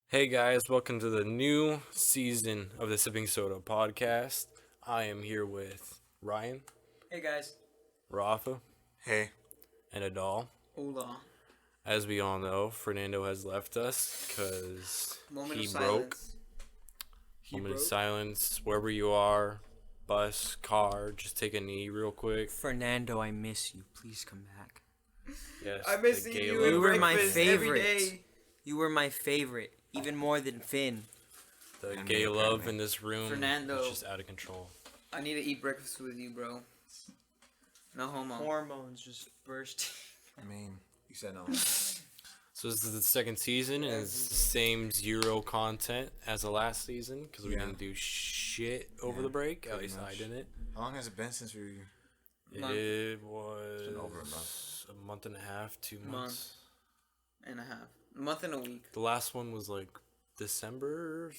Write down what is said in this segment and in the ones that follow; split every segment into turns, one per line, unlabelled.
Hey guys, welcome to the new season of the Sipping Soda podcast. I am here with Ryan,
Hey guys.
Rafa,
Hey,
and Adal.
Hola.
As we all know, Fernando has left us because
Moment
he
of
broke.
silence.
Human silence, wherever you are, bus, car, just take a knee real quick.
Fernando, I miss you. Please come back.
Yes,
I miss
the
seeing
gay
you
love.
at
You were my
breakfast every
favorite.
day.
You were my favorite, even more than Finn.
The
I mean,
gay love
apparently.
in this room
Fernando.
is just out of control.
I need to eat breakfast with you, bro. No homo.
Hormones just burst.
I mean, you said no.
So this is the second season, and it's the same zero content as the last season because we
Yeah.
didn't do shit over
Yeah,
the break. At
pretty
least I
much.
didn't.
How long has it been since we?
Month.
It was
been over a month.
a month and a half, 2 months.
Month. And a half. A month and a week.
The last one was like December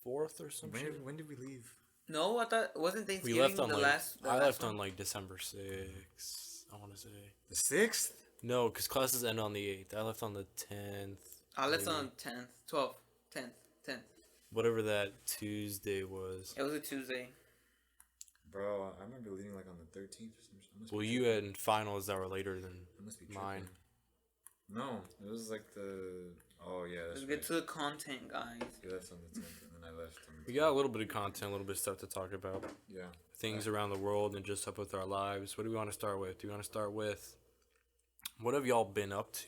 4th or some shit.
When did we leave?
No, I thought wasn't
We
Thanksgiving
left on
the
like
last. The
I
last
left
one?
on like December 6th. I want to say
The 6th.
no, because classes end on the 8th. I left on the 10th.
I left
maybe.
on 10th, 12th, 10th, 10th.
Whatever that Tuesday was.
It was a Tuesday.
Bro, I remember leaving like on the 13th. I must
Well,
be
you
tripping.
had finals that were later than
I must be
mine.
tripping. No, it was like the. Oh yeah, that's
Let's
right.
get to the content, guys.
You left on the 10th, and then I left.
We got a little bit of content, a little bit of stuff to talk about.
Yeah.
Things around the world and just up with our lives. What do we want to start with? Do we want to start with what have y'all been up to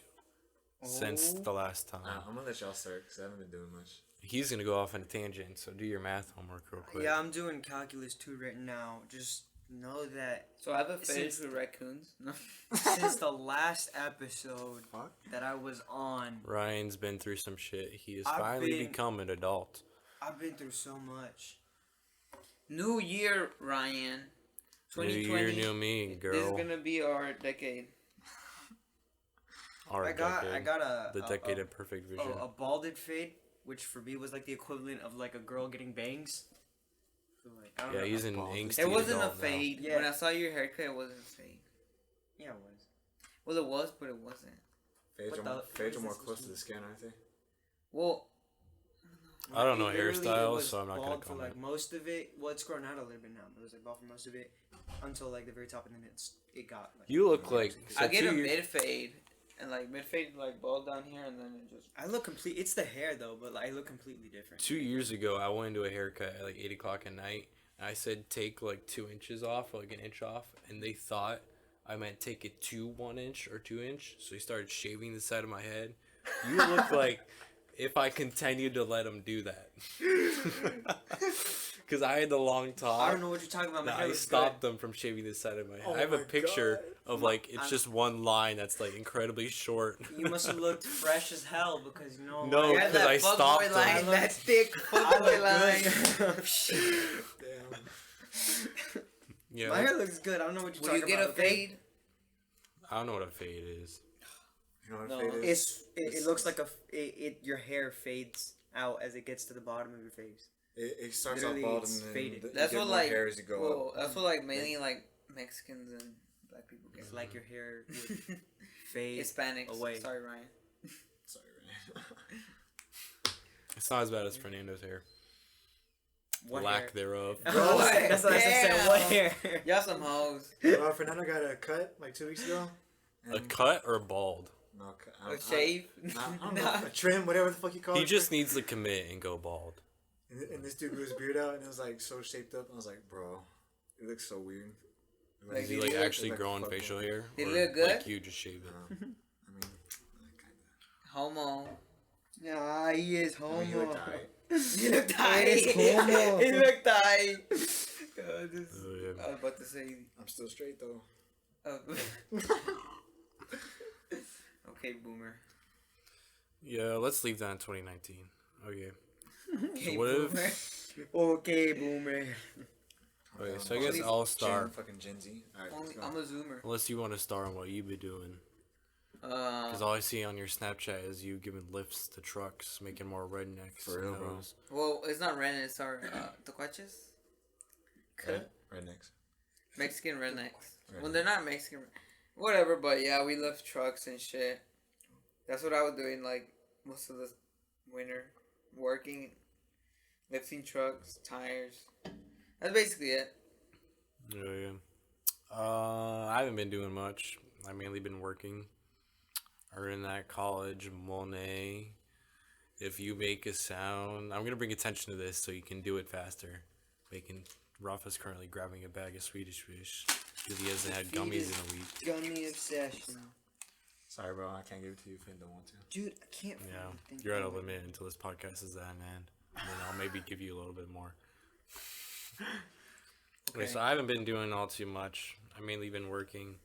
since the last time?
I'm gonna let y'all start because I haven't been doing much.
He's gonna go off on a tangent, so do your math homework real quick.
Yeah, I'm doing calculus 2 right now. Just know that
So I have a fetish
Since-
with raccoons. No.
since the last episode
Fuck.
that I was on,
Ryan's been through some shit. He has
I've
finally
been-
become an adult.
I've been through so much.
New year, Ryan.
New
2020.
year, new me, girl.
This is gonna be our decade.
Our
I got
the decade
a,
of perfect vision.
a balded fade, which for me was like the equivalent of like a girl getting bangs. So, like, I don't
Yeah,
know.
he's an
bald.
angsty
It wasn't a
adult now.
fade.
Yeah.
When I saw your haircut, it wasn't a fade.
Yeah, it was.
Well, it was, but it wasn't.
Fades
What
are
the-
more,
what
fades
is
are more
this
close
supposed
to
to
the skin, aren't they?
Well,
I don't know
Literally, it
hairstyles,
was
so I'm not gonna
bald for
comment.
like most of it. Well, it's grown out a little bit now, but it was like bald for most of it until like the very top, and then it got. Like,
You look like
I
so
get a
2 years-
mid fade, and like mid fade, like bald down here, and then it just.
I look complete. It's the hair though, but like, I look completely different.
2 years ago. I went into a haircut at like 8 o'clock at night. And I said take like 2 inches off, or like an inch off, and they thought I meant take it to 1 inch or 2 inch. So he started shaving the side of my head. You look like if I continued to let him do that, because I had the long top.
I don't know what you're talking about. My
No,
hair
I
looks
stopped them from shaving this side of my head.
Oh
I have a
my
picture of like it's
I'm-
just one line that's like incredibly short.
good. You must have looked fresh as hell because you know.
No,
like,
Yeah,
'cause
that
I
fuckboy
stopped him.
line,
I look-
that thick
I
fuckboy line.
look good.
Damn.
Yeah,
My hair looks good. I don't know what you're
Will you
talking
get a
about. okay?
fade?
I don't know what a fade is.
You know what
No,
a fade is?
It looks like your hair fades out as it gets to the bottom of your face.
It starts
Literally,
out bald
it's
and then
faded.
you
That's
get
what
more
like.
hair as you go
Well,
up.
that's what like mainly like Mexicans and black people get.
It's like your hair would fade
Hispanics.
away.
Sorry, Ryan.
Sorry, Ryan.
It's not as bad as Fernando's hair.
What
Lack
hair?
thereof.
Bro, that's what I said. What
Damn.
hair?
Y'all some hoes.
Fernando got a cut like 2 weeks ago.
A cut or bald?
No,
A shave.
I don't
Nah.
A trim, whatever the fuck you call it.
He just needs to commit and go bald.
And this dude grew his beard out and it was like so shaped up. I was like,
bro, it looks so weird. It
Like,
Is he
did
like
he look-
actually
like
growing
fucking-
facial hair?
Did he
Or,
look good?
Like you just shaved it.
I mean, kinda.
Homo.
Nah, he is
I mean, he
homo.
looked alright.
You look tight.
It is homo.
He looked tight. God, this,
Oh, yeah.
I was about to say.
I'm still straight though.
Okay, boomer.
Yeah, let's leave that in 2019. Okay.
Okay,
what if-
boomer.
Okay, boomer.
Okay, so I guess I'll start.
Fucking Gen Z. Alright, let's
Only,
go.
I'm a zoomer.
Unless you want to start on what you've been doing. Because all I see on your Snapchat is you giving lifts to trucks, making more rednecks.
For real,
and
bro.
those.
well, it's not Ren, it's our Tocuaches.
Red- Rednecks.
Mexican rednecks. Well,
Rednecks.
they're not Mexican. Whatever, but yeah, we lift trucks and shit. That's what I was doing, like, most of the winter. working, lifting trucks, tires. That's basically it.
Yeah. I haven't been doing much. I've mainly been working. Or in that college, Monet. If you make a sound, I'm gonna bring attention to this so you can do it faster. Rafa's currently grabbing a bag of Swedish fish because he hasn't had gummies in a week.
Gummy obsession.
Sorry, bro. I can't give it to you if you don't want to.
Dude, I can't find
Yeah,
anything.
you're at a limit until this podcast is at an end, and then I'll maybe give you a little bit more. Okay, so I haven't been doing all too much. I mainly been working.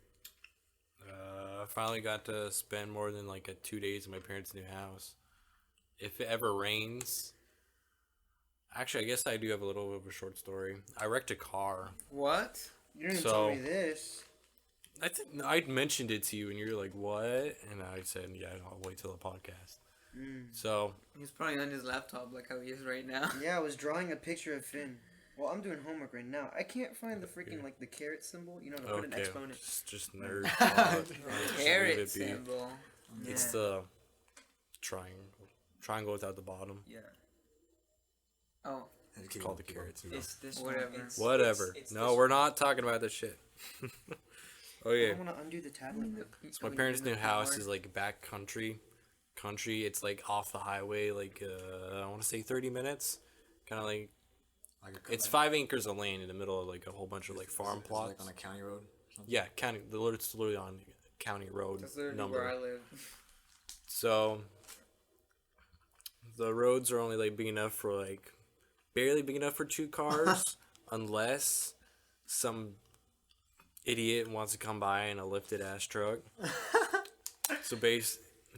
I finally got to spend more than like 2 days in my parents' new house. If it ever rains, actually, I guess I do have a little bit of a short story. I wrecked a car.
What?
You didn't
So-
tell me this.
I think I'd mentioned it to you, and you're like, "What?" And I said, "Yeah, I'll wait till the podcast." So
He's probably on his laptop like how he is right now.
Yeah, I was drawing a picture of Finn. Well, I'm doing homework right now. I can't find the freaking like the caret symbol. You know, to put an exponent.
just nerd. Just leave
Carrot
it be.
symbol.
It's
Yeah.
the triangle without the bottom.
Yeah.
Oh,
It's called the carrots.
It's this
Whatever.
one. It's,
Whatever.
It's
No,
this
we're not talking about this shit.
I
Okay.
want to undo the tablet.
So my parents' new house is like back country. It's like off the highway, like I want to say 30 minutes. Kind of like it's 5 acres of land in the middle of like a whole bunch of like farm
Is it,
plots.
like on a county road. Or something?
Yeah, county. It's literally on county road
that's literally
number.
where I live.
So the roads are only like big enough for like barely big enough for 2 cars, unless some idiot wants to come by in a lifted ass truck.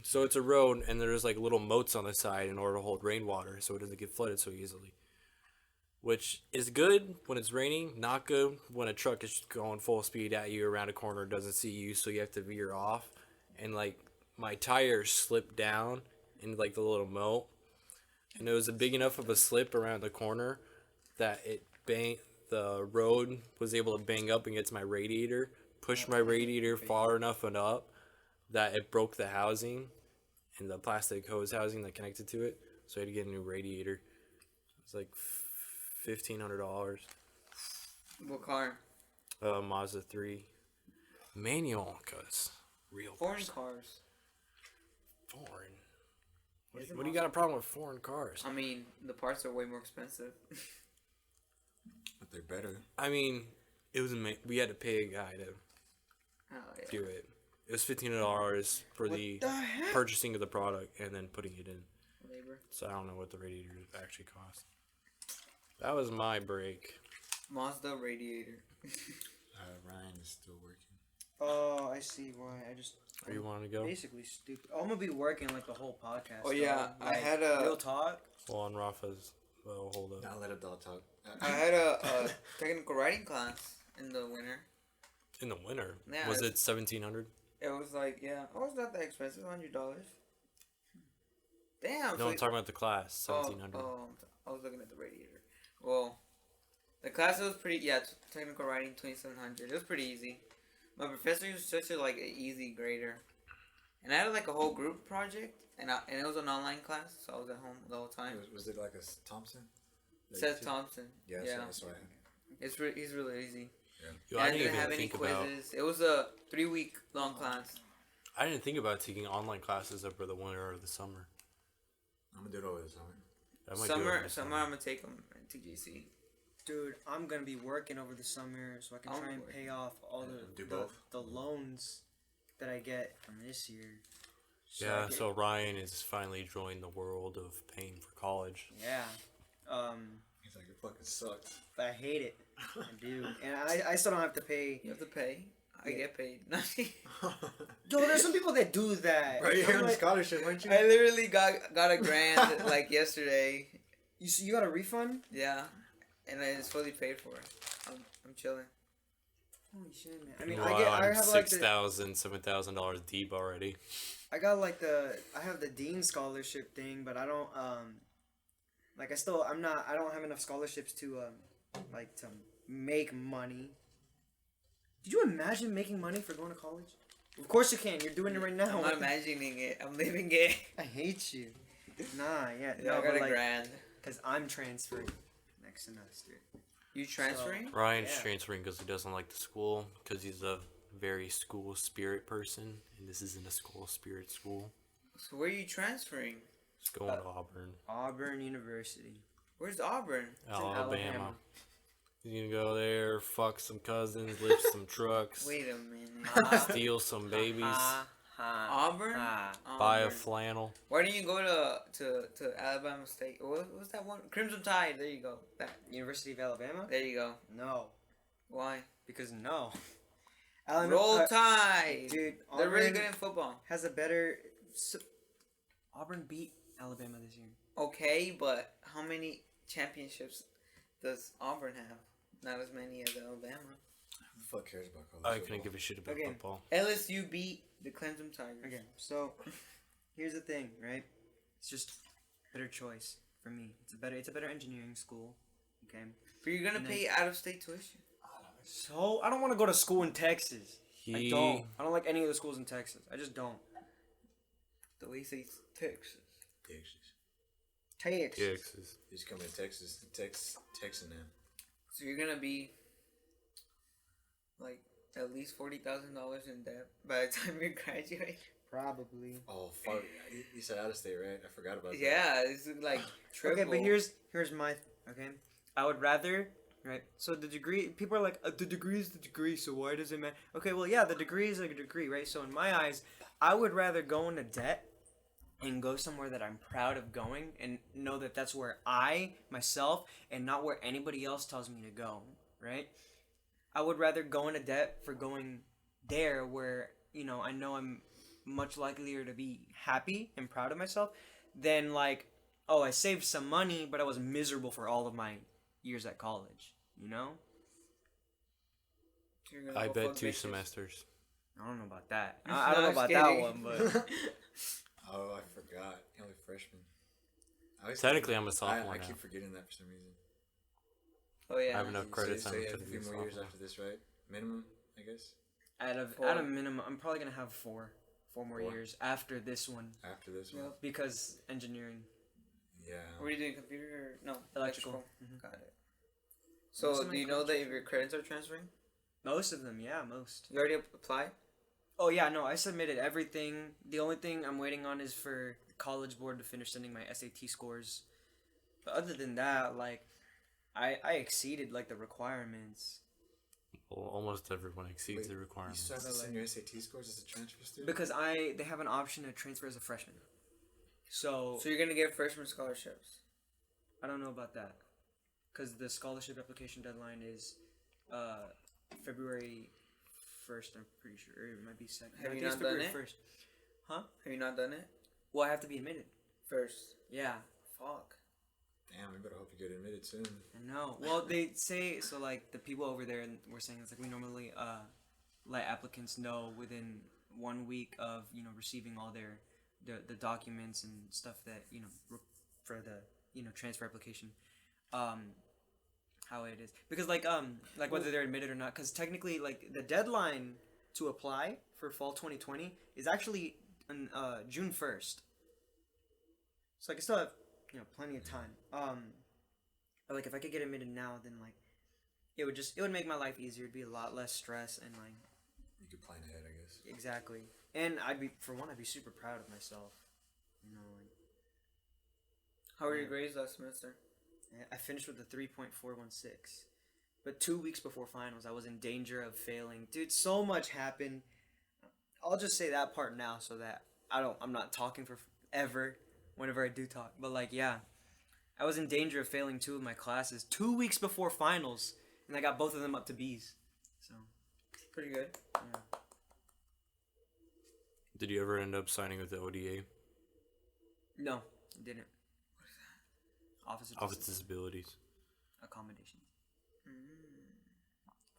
So it's a road, and there's like little moats on the side in order to hold rainwater, so it doesn't get flooded so easily. Which is good when it's raining, not good when a truck is going full speed at you around a corner, doesn't see you, so you have to veer off. And like my tires slipped down in like the little moat, and it was a big enough of a slip around the corner that the road was able to bang up against my radiator, push my radiator far enough and up that it broke the housing and the plastic hose housing that connected to it. So I had to get a new radiator. It's like $1,500.
What car?
Mazda 3 manual, cause real
Foreign
person.
cars.
Foreign. What do you got a problem with foreign cars?
I mean, the parts are way more expensive.
But they're better.
I mean, we had to pay a guy to
Oh, yeah.
do it. It was $1,500 for the
heck?
purchasing of the product and then putting it in.
Labor.
So I don't know what the radiator actually cost. That was my break.
Mazda radiator.
Ryan is still working.
Oh, I see why. I just
Are you wanting to go?
basically stupid. I'm gonna be working like the whole podcast.
Oh, yeah,
though.
I
Like,
had a-
real talk.
Well, on Rafa's. Well, hold up.
Now let a dog talk.
I had a technical writing class in the winter.
In the winter.
Yeah,
Was it
it's-
1,700?
It was like, yeah, it was not that expensive, $100. Damn.
No,
so
I'm talking about the class. 1,700.
Oh, I was looking at the radiator. Well, the class was pretty. Yeah, technical writing 2,700. It was pretty easy. My professor was such a like an easy grader, and I had like a whole group project, and it was an online class, so I was at home the whole time.
Was it like a Thompson?
Seth Thompson.
Yeah,
Yeah.
that's right.
He's really easy.
Yo,
And
I
I
didn't
didn't
even
have any
think about.
quizzes. It was a 3-week long class.
I didn't think about taking online classes over the winter or the summer.
I'm gonna do it over the summer.
I might do it over the
Summer, I'm gonna take them at TGC.
Dude, I'm gonna be working over the summer so I can
I'm
try and
working.
pay off all
Do
the
both.
the loans that I get from this year. I
Yeah,
get-
so Ryan is finally joined the world of paying for college.
yeah.
He's like, it fucking sucks.
I hate it. I do, and I still don't have to pay.
You have to pay. I
Yeah.
get paid.
Yo, there's some people that do that.
Bro, you're
I'm
on
like,
scholarship, weren't you?
I literally got a grand like yesterday.
you got a refund?
Yeah, and it's fully paid for. I'm chilling.
Holy shit, man! I mean,
Meanwhile,
I
I'm
have like
$6,000, $7,000 deep already.
I got like I have the dean scholarship thing, but I don't like I don't have enough scholarships to like to make money. Did you imagine making money for going to college? Of course you can. You're doing it right now.
I'm not imagining it. I'm living it.
I hate you. Nah, yeah,
Yeah,
no,
I got
but
a
like,
grand.
cause I'm transferring next semester.
You transferring?
Ryan's
Yeah.
transferring because he doesn't like the school, because he's a very school spirit person, and this isn't a school spirit school.
So where are you transferring?
It's going to Auburn,
Auburn University.
Where's Auburn?
in
Alabama.
Alabama.
He's gonna go there, fuck some cousins, lift some trucks,
Wait a minute.
steal some babies,
Auburn?
buy a
Auburn.
flannel.
Why didn't you go to Alabama State? What was that one? Crimson Tide. There you go. That.
University of Alabama?
There you go.
No,
Why?
because no.
Roll Tide.
dude.
They're really
Auburn
good in football.
has a better. Auburn beat Alabama this year.
Okay, but how many championships does Auburn have? Not as many as Alabama.
Who the fuck cares about college
I
football?
couldn't give a shit about
Okay.
football.
LSU beat the Clemson Tigers.
Okay, so here's the thing, right? It's just better choice for me. It's a better engineering school. Okay.
But you're gonna
And
pay out of state tuition.
So I don't want to go to school in Texas. I
He
don't. I don't like any of the schools in Texas. I just don't.
The way you say Texas.
Texas.
Texas.
He's coming to Texas. Texan now.
So you're gonna be like at least $40,000 in debt by the time you graduate.
Probably.
Oh fuck! You said out of state, right? I forgot about that.
Yeah, it's like triple.
Okay, but here's my okay. I would rather right. So the degree, people are like, the degree is the degree. So why does it matter? Okay, well yeah, the degree is a degree, right? So in my eyes, I would rather go into debt and go somewhere that I'm proud of going and know that that's where I myself and not where anybody else tells me to go, right? I would rather go into debt for going there where I know I'm much likelier to be happy and proud of myself than like, oh, I saved some money, but I was miserable for all of my years at college,
You're gonna
I
go
bet
fuck
2
bitches.
semesters.
I don't know about that.
No,
I don't know
I'm
about
just
that
kidding.
one, but
Oh, I forgot. You're only freshman.
Technically, I'm a sophomore
I
now.
keep forgetting that for some reason.
Oh yeah.
I have enough credits
So
on
you
it
have
to
a
be
few
a
more years
sophomore.
after this, right? Minimum, I guess.
at a minimum, I'm probably gonna have four more
4?
years after this one
After this one.
Yep.
because engineering.
Yeah.
What are you doing? Computer? Or, no.
Electrical. Mhm.
Got it.
Most
So
of my
do you know
college
that your credits are transferring?
Most of them, yeah, most.
You already applied?
Oh yeah, no, I submitted everything. The only thing I'm waiting on is for College Board to finish sending my SAT scores. But other than that, like, I exceeded like the requirements
Well, almost everyone exceeds
Wait,
the
You
requirements.
still have to send your SAT scores as a transfer student?
because they have an option to transfer as a freshman. So
So you're gonna get freshman scholarships.
I don't know about that, because the scholarship application deadline is February 1st. I'm pretty sure, or it might be second.
Have
I
you
think it's
not done
February
it?
1st.
Have you not done it?
Well, I have to be admitted.
First.
Yeah,
Fuck.
Damn, we better hope you get admitted soon.
I know. Well, they say so. Like the people over there were saying, it's like we normally let applicants know within 1 week of receiving all the documents and stuff that for the transfer application. How it is, because like whether they're admitted or not, because technically like the deadline to apply for fall 2020 is actually on June 1st. So I still have plenty of time. But like if I could get admitted now, then like it would make my life easier. It'd be a lot less stress and like
You could plan ahead, I guess.
exactly. And I'd be super proud of myself. Like
How were your
Yeah.
grades last semester?
I finished with a 3.416. But 2 weeks before finals, I was in danger of failing. Dude, so much happened. I'll just say that part now so that I'm not talking for ever whenever I do talk. But like, yeah, I was in danger of failing 2 of my classes 2 weeks before finals, and I got both of them up to B's. So,
Pretty good.
yeah.
Did you ever end up signing with the ODA?
No, I didn't. Office of
Office Disabilities.
Accommodations.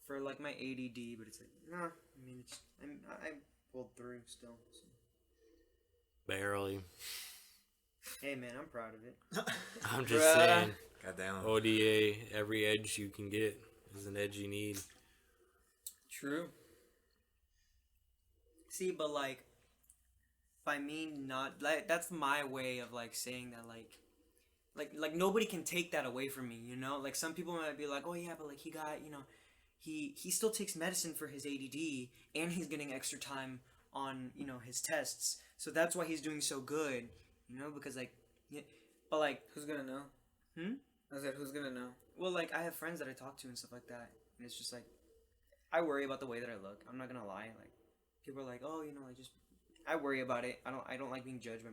For like my ADD, but it's like, nah, I mean, I pulled through still. So.
Barely.
Hey man, I'm proud of it.
I'm just
Bruh.
saying.
Goddamn.
ODA, every edge you can get is an edge you need.
True.
See, but like, by me not like that's my way of like saying that like nobody can take that away from me, you know? Like some people might be like, "Oh yeah, but like he got, you know, he still takes medicine for his ADD and he's getting extra time on, you know, his tests. So that's why he's doing so good, you know, because like yeah, but like
Who's gonna know? I said, who's gonna know?
well like I have friends that I talk to and stuff like that. And it's just like I worry about the way that I look. I'm not going to lie. Like people are like, "Oh, you know, like just I worry about it. I don't like being judged by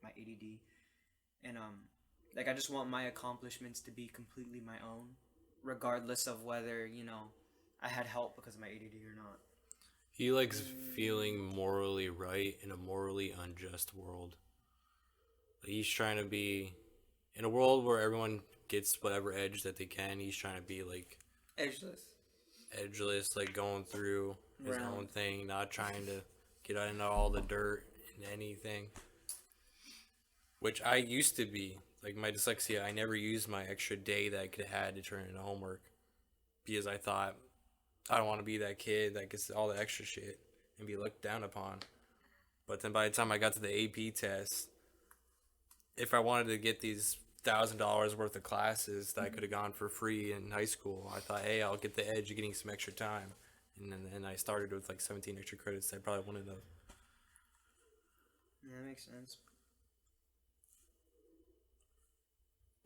my ADD." And like I just want my accomplishments to be completely my own, regardless of whether, you know, I had help because of my ADD or not.
He likes feeling morally right in a morally unjust world. Like he's trying to be in a world where everyone gets whatever edge that they can. He's trying to be like edgeless, like going through his own thing, not trying to get into all the dirt and anything. Which I used to be. Like my dyslexia, I never used my extra day that I could have had to turn into homework because I thought I don't want to be that kid that gets all the extra shit and be looked down upon. But then by the time I got to the AP test, if I wanted to get these $1,000 worth of classes that I could have gone for free in high school, I thought, hey, I'll get the edge of getting some extra time. And then I started with like 17 extra credits that I probably wouldn't have.
Yeah, that makes sense.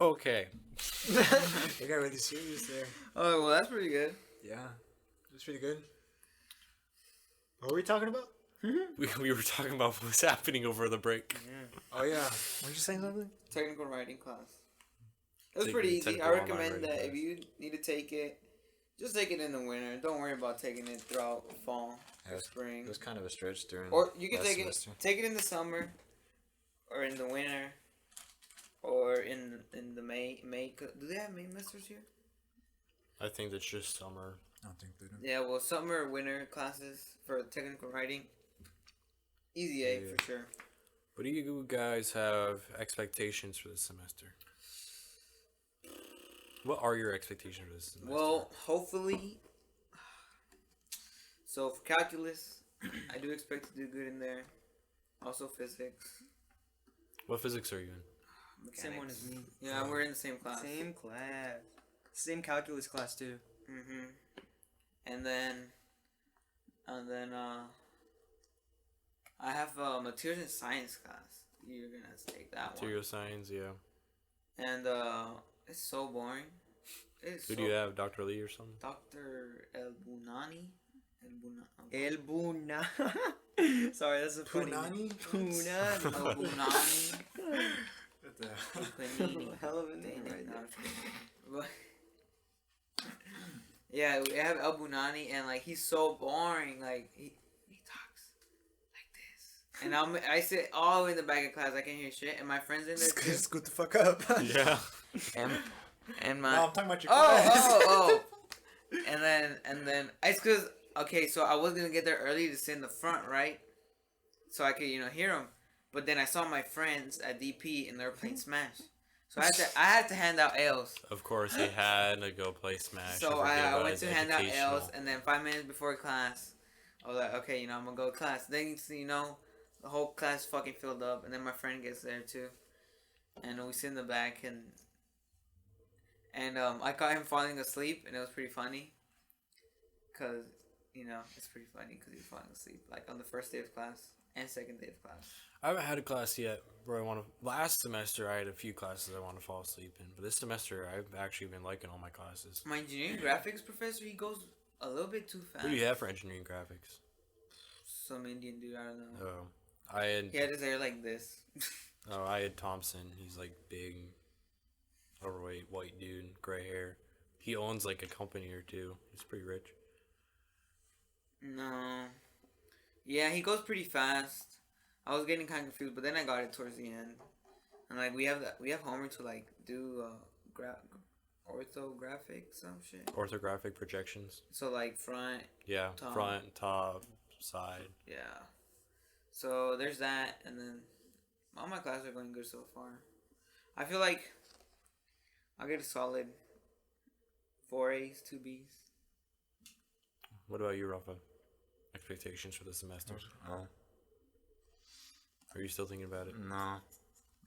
Okay.
They got really serious there.
Oh, well, that's pretty good.
Yeah, that's pretty good. What were we talking about?
We were talking about what's happening over the break.
Yeah.
Oh yeah, were you saying something?
Technical writing class. It was
Take
pretty
the
easy. I
technical online
recommend
writing
that
class.
if you need to take it, just take it in the winter. Don't worry about taking it throughout fall
Yeah,
or spring.
It was kind of a stretch during.
Or you can
last
take
semester.
it in the summer, or in the winter, or in the May. Do they have May semesters here?
I think that's just summer.
I don't think they do.
Yeah, well, summer, winter classes for technical writing. Easy A
Yeah.
for sure.
What do you guys have expectations for this semester? What are your expectations for this semester?
Well, hopefully. So for calculus, I do expect to do good in there. Also physics.
What physics are you in?
Same one as me.
Yeah, we're in the same class.
Same class. Same calculus class too.
Mhm. And then I have materials and science class. You're gonna take that
Material science, yeah.
one. And it's so boring. It's
Who
so
do you have, Dr. Lee or something?
Dr. El Bunani.
El Buna. Sorry, that's a funny.
Punani?
Punani.
El Bunani.
What the?
Panini.
Hell of a name right
No,
there.
I'm just kidding. But- yeah, we have El Bunani, and like he's so boring. Like he talks like this, and I sit all the way in the back of class. I can't hear shit, and my friends in there too.
Scoot the fuck up.
Yeah.
And my
No, I'm talking about your class.
oh. And then it's cause okay, so I was gonna get there early to sit in the front, right? So I could hear them, but then I saw my friends at DP and they were playing Smash, so I had to hand out L's.
Of course, he had to go play Smash.
So
forget
I
about
went
his
to hand out
educational-
L's, and then 5 minutes before class, I was like, okay, I'm gonna go to class. Then the whole class fucking filled up, and then my friend gets there too, and we sit in the back, and I caught him falling asleep, and it was pretty funny, cause it's pretty funny because he was falling asleep like on the first day of class and second day of class.
I haven't had a class yet where I want to. Last semester, I had a few classes I want to fall asleep in, but this semester, I've actually been liking all my classes.
My engineering graphics professor, he goes a little bit too fast.
What do you have for engineering graphics?
Some Indian dude, I don't know.
Oh, I had.
He had his hair like this.
Oh, I had Thompson. He's like big, overweight, white dude, gray hair. He owns like a company or two. He's pretty rich.
No. Yeah, he goes pretty fast. I was getting kind of confused, but then I got it towards the end. And like we have homework to like do orthographic some shit.
Orthographic projections.
So like front,
Yeah,
Top.
front, top, side.
yeah. So there's that, and then all my classes are going good so far. I feel like I'll get a solid 4 A's, 2 B's.
What about you, Rafa? Expectations for the semester? Are you still thinking about it?
No.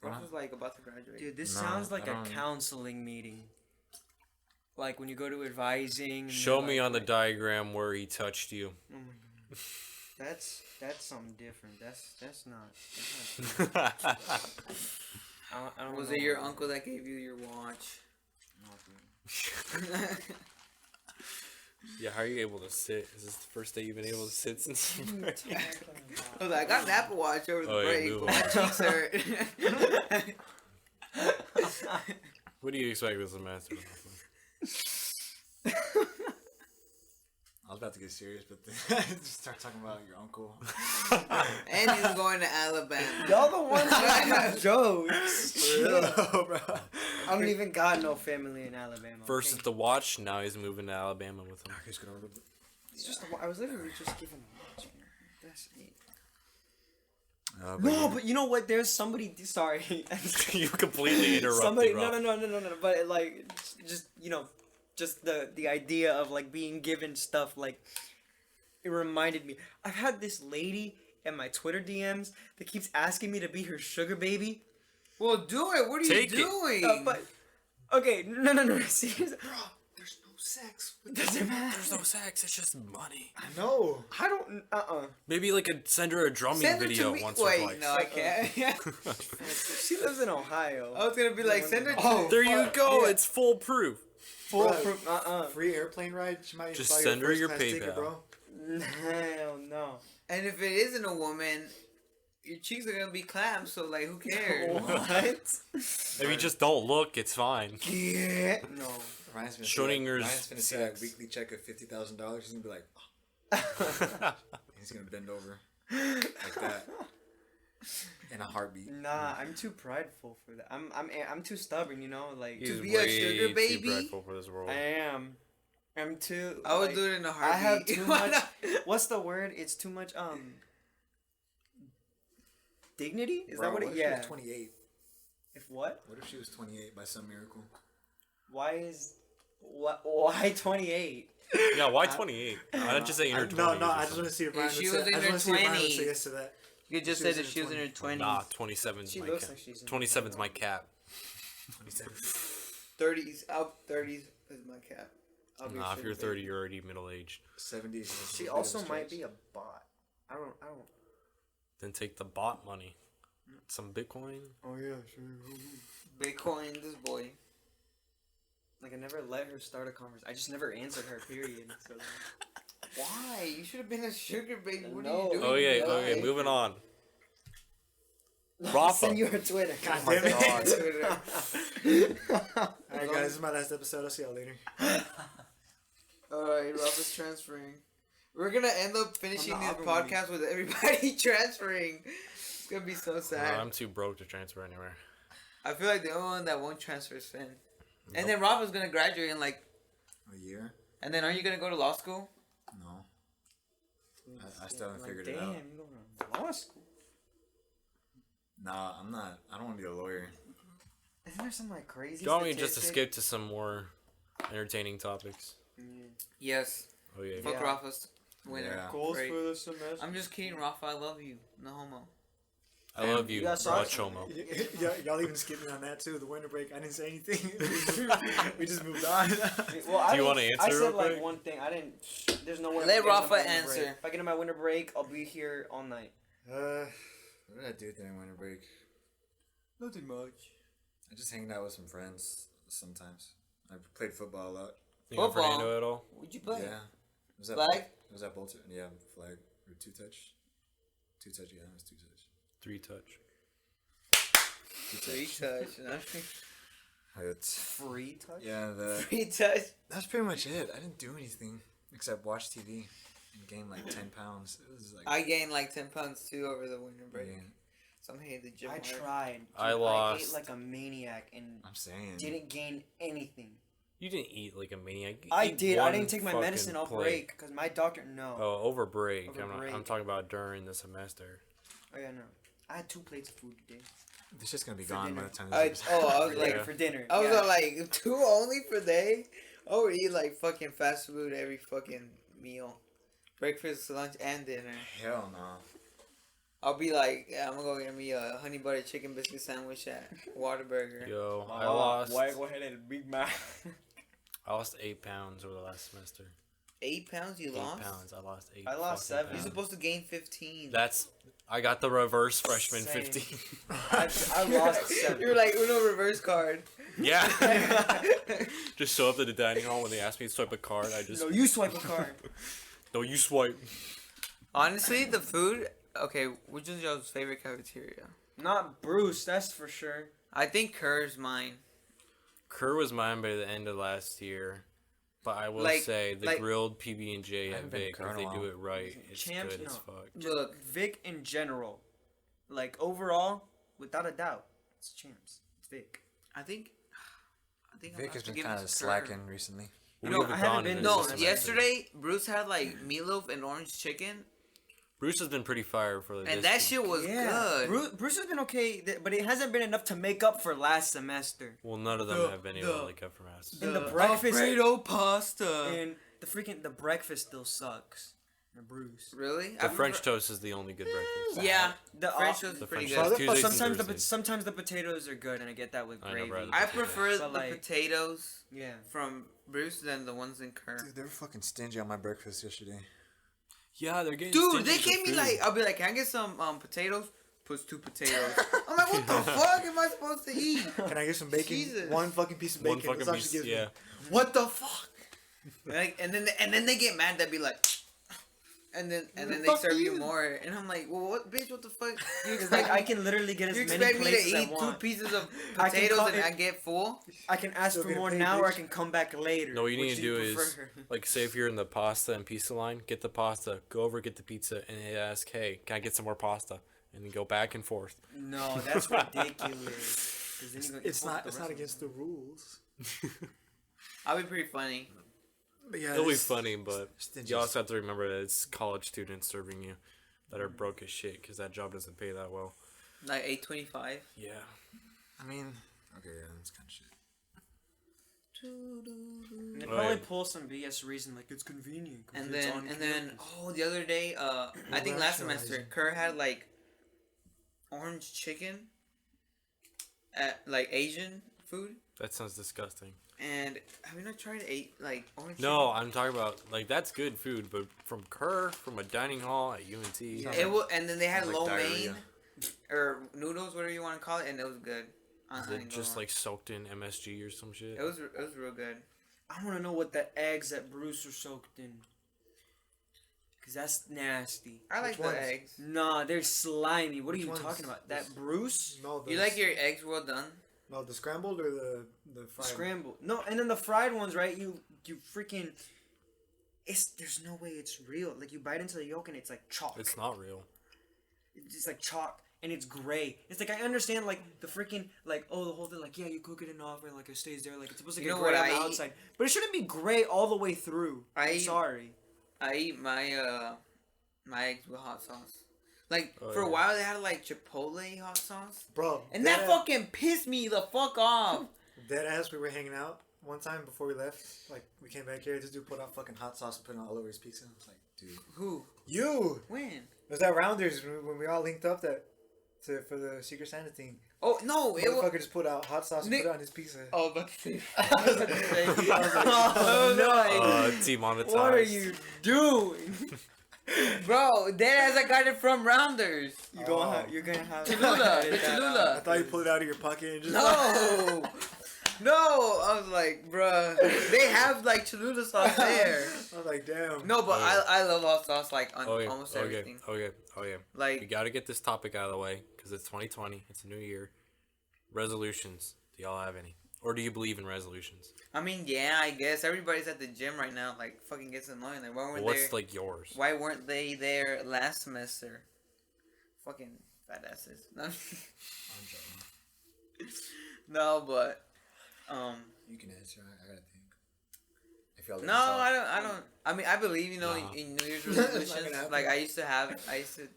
Ross was like about to graduate.
Dude, this
No,
sounds like
I
a
don't-
counseling meeting. Like when you go to advising. and
Show
they're
me
like,
on the diagram where he touched you.
Oh my God. That's something different. That's not. I don't
Was
know
it your
about
uncle that gave you your watch?
Yeah, how are you able to sit? Is this the first day you've been able to sit since?
that.
I was like, I got an Apple Watch over the
Oh, yeah,
break,
move
but my
on.
cheeks hurt.
What do you expect this semester?
I was about to get serious, but then just start talking about your uncle.
And he's going to Alabama.
Y'all the ones that have jokes.
Bro.
I don't even got no family in Alabama.
First
okay?
is the watch, now he's moving to Alabama with him.
He's gonna order the-
It's just I was literally just giving a watch. That's it.
but
No, but you know what? There's somebody. Sorry.
You completely interrupted,
Somebody.
Rob.
No. But like, just just the idea of like being given stuff like, it reminded me. I've had this lady in my Twitter DMs that keeps asking me to be her sugar baby.
Well, do it. What are
Take it.
you doing?
But okay, no. Seriously,
bro, there's no sex.
it doesn't matter.
There's no sex, it's just money.
I know.
I don't.
Maybe like send her a drumming
Send her
video
to me.
once
Wait,
or twice.
no, I can't.
She lives in Ohio.
I was gonna be like, send her to.
Oh,
There you go,
yeah.
it's foolproof.
Foolproof.
Free airplane ride. She might
Just
buy
send her
first
your
class ticket,
PayPal.
bro.
Hell no.
And if it isn't a woman, your cheeks are gonna be clams. So like, who cares?
What?
If you just don't look, it's fine.
Yeah. No.
Ryan's gonna
Schrodinger's
Ryan's gonna see that
sex.
weekly check of $50,000. He's gonna be like, oh. He's gonna bend over like that in a heartbeat.
Nah, I'm too prideful for that. I'm too stubborn, you know. Like
He's
be a
way
sugar
too
baby?
prideful for this world.
I am. I'm too.
I would
like,
do it in a
I
heartbeat.
have too
Why
much.
not?
What's the word? It's too much. Dignity? Is that what it?
If she
Yeah.
was 28?
If what?
What if she was 28 by some miracle?
Why is what? Why 28?
Yeah, why 28? Why not just say in her 20s?
No,
or
I just
something?
want to see if
If
Ryan
she
would say.
was in
I just
her
want to see if Ryan would say
20s.
yes to that.
You just
She
said
was
that
in
she was in her
20s.
20s.
Nah, 27's
She
my
looks
cap.
like she's in
27's my cap.
27.
30s. Out 30s is my cap. I'll be a
Nah, if
sugar
you're
baby.
30, you're already middle aged.
70s.
She also might be a bot. I don't.
Then take the bot money. Some Bitcoin.
Oh yeah, sure.
Bitcoin, this boy.
Like I never let her start a conversation. I just never answered her. Period. So,
Why? You should have been a sugar baby. What
No.
are you doing?
Oh yeah,
in
okay,
life?
moving on.
I'll
Rafa.
send you her Twitter.
God
my
damn it.
God.
Alright guys, this is my last episode. I'll see y'all later.
Alright, Rob is transferring. We're gonna end up finishing
I'm
this
not arguing with
podcast with everybody transferring. It's gonna be so sad.
I'm too broke to transfer anywhere.
I feel like the only one that won't transfer is Finn. And
Nope.
then Rob is gonna graduate in like.
A year?
And then aren't you gonna go to law school?
No. I still haven't figured
Damn,
it out.
you going to law school?
Nah, I'm not. I don't want to be a lawyer.
Isn't there some like crazy?
Do you want me just to
statistic?
skip to some more entertaining topics?
Yeah.
Yes.
Oh yeah.
Fuck
Yeah.
Rafa's winner.
Yeah.
Goals
Great.
for the semester.
I'm just kidding, Rafa. I love you. No homo.
I love you,
You got socks?
much homo.
Y'all even skipped me on that too. The winter break. I didn't say anything. we just moved on.
Well, I
Do you wanna
didn't-
answer
I
real
said like
quick?
one thing. I didn't. There's no way.
Let
I'm getting on
Rafa
my winter
answer.
break. If I get on my winter break, I'll be here all night.
What did I do during winter break?
Nothing much.
I just hanging out with some friends sometimes. I played football a lot.
You know
Football.
Fernando at all?
Would you play?
Yeah. Was that
Flag?
Was that Bolton? Yeah, flag or two touch. Two touch. Yeah, it was two touch.
3 touch.
Two
Free
touch.
touch.
It's,
Free touch.
yeah,
Free touch.
that's pretty much it. I didn't do anything except watch TV and gain like 10 pounds. It was like
I gained like 10 pounds too over the winter break.
yeah,
So I'm hitting the gym.
I
hard.
tried.
I
I
lost.
ate like a maniac and
I'm saying.
didn't gain anything.
You didn't eat like a maniac. You
I
ate
did. I
one
didn't take my
fucking
medicine off
plate.
break because my doctor no.
Oh, over break.
Over
I'm
break.
talking about during the semester.
Oh yeah, no. I had 2 plates of food today.
This shit's gonna be
For
gone
dinner.
by the time
I
this
was
Yeah.
like,
For dinner.
I was
yeah.
like 2 only per day. I would eat like fucking fast food every fucking meal, breakfast, lunch, and dinner.
Hell no.
I'll be like, yeah, I'm gonna go get me a honey butter chicken biscuit sandwich at Whataburger.
Yo, I
Oh,
lost.
Why go ahead and Big Mac?
I lost 8 pounds over the last semester.
8 pounds you
8
lost?
pounds. I lost 8.
I lost
fucking
7.
You're
pounds.
supposed to gain 15.
I got the reverse freshman
Same.
15.
I lost 7.
You're like Uno reverse card.
Yeah. Just show up at the dining hall when they ask me to swipe a card. I just
No, you swipe a card.
no, you swipe.
Honestly, the food. Okay, which is y'all's favorite cafeteria?
Not Bruce, that's for sure.
I think Kerr's mine.
Kerr was mine by the end of last year, but I will
Like-
say the
like-
grilled PB&J
I
at
haven't been
Vic,
Kerr
if
in a
they do
while.
it right, it's
Champs,
good as
no.
fuck.
Look,
Vic in general, like overall, without a doubt, it's Champs. It's Vic.
I think I'm
Vic
gonna
has
have to
been
give it
kind
to
of
Kerr.
slacking recently.
We
know,
haven't
I haven't
gone
been-
in
No,
this semester.
yesterday Bruce had like meatloaf and orange chicken,
Bruce has been pretty fire for the
and that shit was good.
Bruce has been okay, but it hasn't been enough to make up for last semester.
Well, none of them
The-
have been
the-
able to make up from us.
And the breakfast-
Alfredo pasta.
And the breakfast still sucks. And Bruce.
Really?
The French toast is the only good breakfast.
Yeah,
The
French
off-
toast is
The
pretty
French
good.
toast. Tuesdays and
Sometimes
Thursdays.
sometimes the potatoes are good, and I get that with
I know,
gravy.
brother.
I prefer
But,
the
like-
potatoes
Yeah.
from Bruce than the ones in Kerr.
Dude, they were fucking stingy on my breakfast yesterday.
Yeah, they're getting
Dude,
stingy
they
for
gave me
food.
like, I'll be like, can I get some potatoes? Puts 2 potatoes. I'm like, what the fuck am I supposed to eat?
Can I get some bacon?
Jesus.
One fucking piece of bacon.
one fucking
That's all she
piece.
gives me.
Yeah.
What the fuck? And then they get mad. They'd be like, and then they
Fuck
serve you
you.
more. And I'm like, well, what, bitch? What the fuck? You
It's
expect
like I can literally get as
you
many
expect me to
plates as I
eat 2
want.
pieces of
I can
potatoes
call
and
it-
I get full?
I can ask
Still
for
get
more
paid,
now, or I
bitch.
can come back later.
No, what you need
Which
to do is,
prefer?
like, say if you're in the pasta and pizza line, get the pasta, go over, get the pizza, and they ask, hey, can I get some more pasta? And then go back and forth.
No, that's ridiculous. 'Cause then you gonna get
It's
fucked
not.
the
It's
rest
not
of
against the rules.
I'll be pretty funny.
But yeah,
It'll be
this-
funny, but
stingy.
you also have to remember that it's college students serving you that are broke as shit because that job doesn't pay that well.
Like $8.25.
Yeah.
I mean, okay, yeah, that's kind of shit.
And they
Oh,
probably
yeah.
pull some BS reason like it's convenient. 'cause
And
it's
then
on
and then
campus.
the other day, I think last semester,
Rationalizing.
Kerr had like orange chicken at like Asian food.
That sounds disgusting.
And have you not tried like orange
No, I'm talking about, like, that's good food, but from Kerr, from a dining hall at UNT.
chicken? It was, and then they had
Sounds
lo
like
mein
diarrhea.
or noodles, whatever you want to call it, and it was good. I
Is
ain't
it
gonna
just,
lie.
like, soaked in MSG or some shit?
it was real good.
I want to know what the eggs at Bruce are soaked in. Cause that's nasty.
I like
Which
the
ones?
eggs.
Nah, they're slimy. What are
Which
you
ones?
talking about? That Bruce
No, the,
You like your eggs well done?
no the scrambled or the fried?
scrambled? No, and then the fried ones, right? You freaking. There's no way it's real. Like you bite into the yolk and it's like chalk.
It's not real.
It's just like chalk and it's gray. It's like I understand like the freaking like the whole thing like yeah you cook it in the oven like it stays there like it's supposed to
You
get
know
gray
what
on the
I eat?
outside, but it shouldn't be gray all the way through.
I
I'm
eat-
sorry.
I eat my eggs with hot sauce. Like
Oh,
for a
yeah.
while they had like Chipotle hot sauce,
Bro,
and that fucking pissed me the fuck off.
dead ass. We were hanging out one time before we left. Like we came back here. This dude put out fucking hot sauce and put it all over his pizza. I was like, dude,
Who?
you.
When?
It was that Rounders when we all linked up for the Secret Santa thing.
Oh no! It was.
Motherfucker just put out hot sauce and
Nick-
put it on his pizza.
Oh, but
Oh, no!
Demonetized.
What are you doing?
bro, that as I got it from Rounders.
You're gonna have
Cholula,
edit
the
that out.
Cholula.
I thought you pulled it out of your pocket and just.
No, no. I was like, bruh, they have like Cholula sauce there.
I was like, damn.
No, but
Oh,
I love hot sauce like on
Okay,
almost
okay,
everything.
okay. We
Like
gotta get this topic out of the way because it's 2020. It's a new year. Resolutions. Do y'all have any? Or do you believe in resolutions?
I mean, yeah, I guess everybody's at the gym right now. Like, fucking gets annoying. Like, why weren't
What's
they?
like yours?
Why weren't they there last semester? Fucking fat asses. No, no, but
You can answer. I gotta think. If y'all let
no,
me talk.
I don't. I mean, I believe in
Nah.
in New Year's
It's not gonna
resolutions.
happen.
Like I used to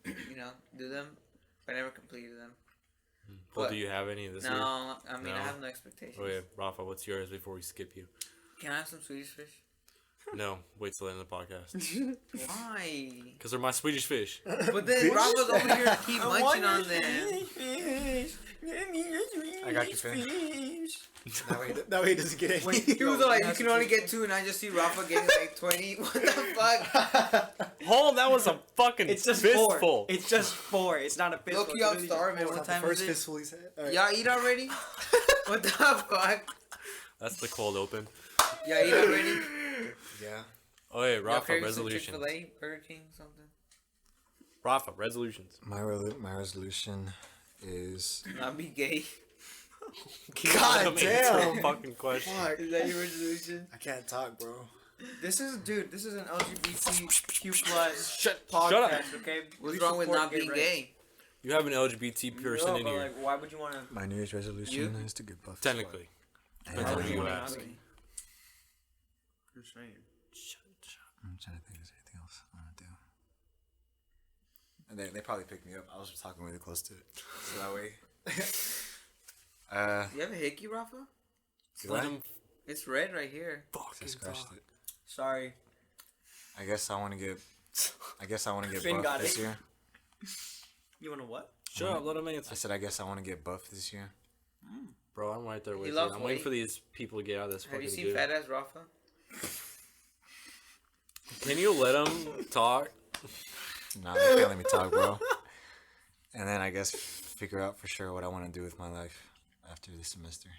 do them, but I never completed them.
Well,
What?
do you have any this
No,
year?
I mean
No.
I have no expectations.
Okay, Rafa, what's yours before we skip you?
Can I have some Swedish fish?
No, wait till the end of the podcast.
Why?
Because they're my Swedish fish.
But then Rafa's over here keep munching on them.
I got you, Finn. That way he doesn't get any.
He was like, you can only get 2, and I just see Rafa getting like 20. What the fuck?
Hold, that was a fucking
It's just
fistful.
4. It's just 4. It's not a fistful.
Low-key, I'm starving. What time
First
is it?
fistful he's had. All right.
Y'all eat already? What the fuck?
That's the cold open.
Y'all eat already?
Yeah.
Oh yeah,
Y'all
Rafa,
carry some
resolutions.
Chick-fil-A, Burger King, something?
Rafa, resolutions.
My resolution is
Not be gay.
God
damn.
Answer a fucking question.
Is that your resolution?
I can't talk, bro.
This is an LGBTQ plus
Shut
podcast,
up.
okay?
What's
We
wrong with
support
not being
rights.
gay?
You have an LGBT person
No,
in
but
here.
like, why would you want to?
My New Year's resolution is to get buff.
Technically. Depends on who you ask.
You're saying.
I'm trying to think if there's anything else I want to do. And they probably picked me up. I was talking really close to it. So that way.
You have a hickey, Rafa?
Do
Let
I?
him
It's red right here.
I
fucking
scratched
talk.
it.
Sorry.
I guess I want to get
Finn
buff
got
this
it.
year.
You want to what?
Shut up, let him answer.
I said I guess I want to get buff this year.
Bro, I'm right there with you.
loves
I'm waiting
weight.
for these people to get out of this
Have
fucking
you seen
goo.
Fat Ass Rafa?
Can you let him talk?
Nah, they can't let me talk, bro. And then I guess figure out for sure what I want to do with my life after this semester.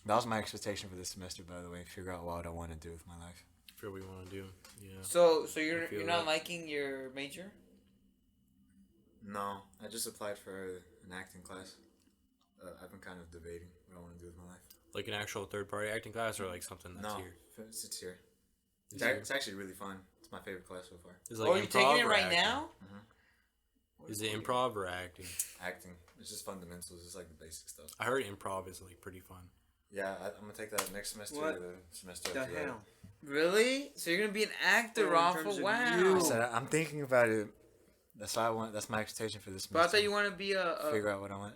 That was my expectation for this semester, by the way. Figure out what I want to do with my life.
For what we want to do. Yeah.
So
I
you're
feel
not
that.
liking your major?
No, I just applied for an acting class. I've been kind of debating what I want to do with my life.
Like an actual third party acting class or like something that's
No,
here?
it's here.
It's here?
It's actually really fun. It's my favorite class so far.
Is it like
Oh, you're taking
improv
it
or
right
acting?
now?
Is it improv or acting?
Acting. It's just fundamentals. It's like the basic stuff.
I heard improv is like pretty fun.
Yeah, I'm gonna take that next semester.
What
Or the semester
The
after that.
hell?
Really? So you're gonna be an actor,
Well, in
Rafa?
terms of
Wow.
you-
I said I'm thinking about it. That's what I want. That's my expectation for this
But I
semester.
thought you want to be a
Figure out what I want.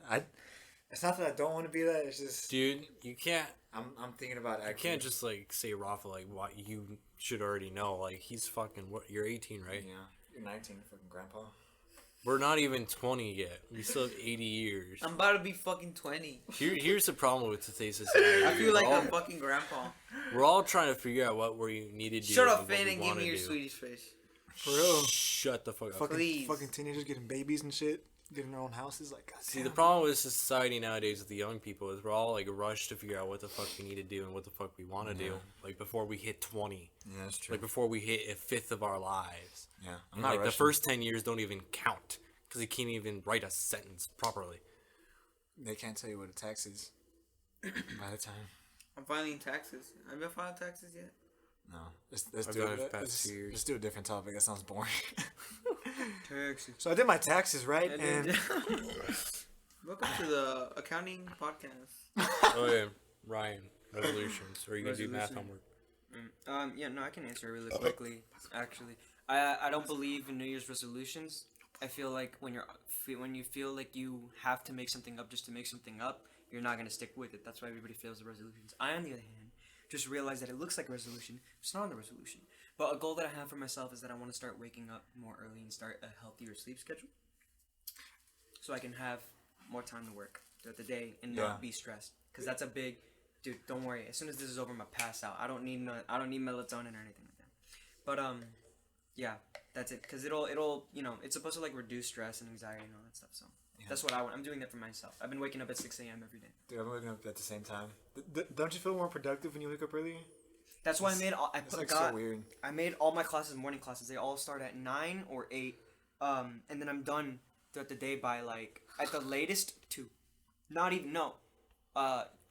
It's not that I don't want to be that. It's just
Dude, you can't
I'm thinking about
I
acting.
can't just like say Rafa like what you should already know. Like he's fucking what you're 18, right?
Yeah, you're 19, fucking grandpa.
We're not even 20 yet. We still have 80 years.
I'm about to be fucking 20.
Here's the problem with today's society.
I feel like
we're,
a
all,
fucking grandpa.
we're all trying to figure out what we need to do.
Shut
and
up,
what
Finn,
we
and give
wanna
me your
do.
Swedish fish.
for real.
Shut the fuck up.
Fucking
Please.
fucking teenagers getting babies and shit, getting their own houses. Like, God
See,
damn.
the problem with society nowadays with the young people is we're all like rushed to figure out what the fuck we need to do and what the fuck we want to do. Like before we hit 20,
Yeah, that's true.
like before we hit a fifth of our lives.
yeah, I'm
And,
not
like the
rushing.
first 10 years don't even count because you can't even write a sentence properly.
They can't tell you what a tax is by the time.
I'm filing taxes. Have you filed taxes yet?
No, let's
I've
do
done
it.
it for the past 2 years.
Let's do a different topic. That sounds boring.
Texas.
So I did my taxes, right?
And
And
then-
Welcome to the accounting podcast.
Oh yeah, Ryan, resolutions. Or are you gonna do math
Resolution.
homework?
Yeah, no, I can answer really quickly. Actually, I don't believe in New Year's resolutions. I feel like when you feel like you have to make something up just to make something up, you're not gonna stick with it. That's why everybody fails the resolutions. I, on the other hand, just realize that it looks like a resolution. It's not a resolution. But a goal that I have for myself is that I want to start waking up more early and start a healthier sleep schedule, so I can have more time to work throughout the day and
Yeah.
not be stressed. Because that's a big, dude. Don't worry. As soon as this is over, I'm gonna pass out. I don't need melatonin or anything like that. But yeah, that's it. Because it'll it's supposed to like reduce stress and anxiety and all that stuff. So
Yeah.
that's what I want. I'm doing that for myself. I've been waking up at 6 a.m. every day.
Dude, I'm waking up at the same time.
don't you feel more productive when you wake up early?
That's why I made all.
It's like so weird.
I made all my classes morning classes. They all start at 9 or 8, and then I'm done throughout the day by like at the latest 2. Not even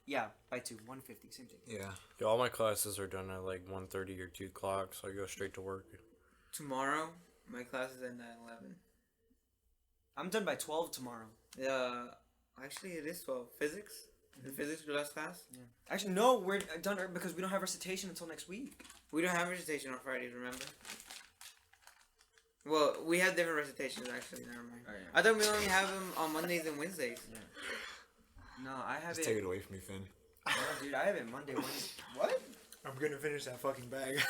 yeah, by 2, 1:50, same thing.
Yeah.
Yeah, all my classes are done at like 1:30 or 2 o'clock, so I go straight to work.
Tomorrow, my class is at 9:11.
I'm done by 12 tomorrow.
Actually, it is 12. Physics? The physics last class?
Yeah. Actually, no, we're done because we don't have recitation until next week.
We don't have recitation on Fridays, remember? Well, we have different recitations, actually. Never mind.
Oh, yeah.
I thought we only have them on Mondays and Wednesdays.
No, I have
Just take it away from me, Finn.
No, dude, I have it Monday, Wednesday. What?
I'm gonna finish that fucking bag.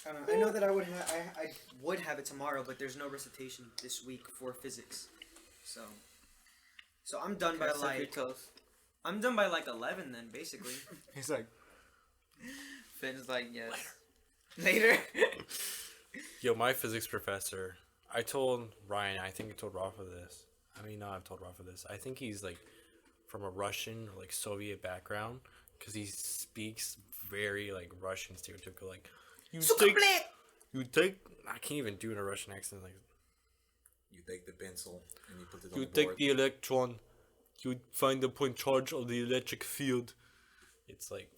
I don't know. I know that I would have it tomorrow, but there's no recitation this week for physics. So I'm done by
Gotta suck your
like
toes.
I'm done by like 11 then basically.
He's like,
Finn's like, yes. Later.
Yo, my physics professor, I told Ryan, I think I told Rafa this. I mean, no, I've told Rafa this. I think he's like from a Russian or like Soviet background because he speaks very like Russian stereotypical. Like, you take, I can't even do it in a Russian accent. Like,
you take the pencil and you put it on
you
the
take
board.
the electron, you find the point charge of the electric field. It's like,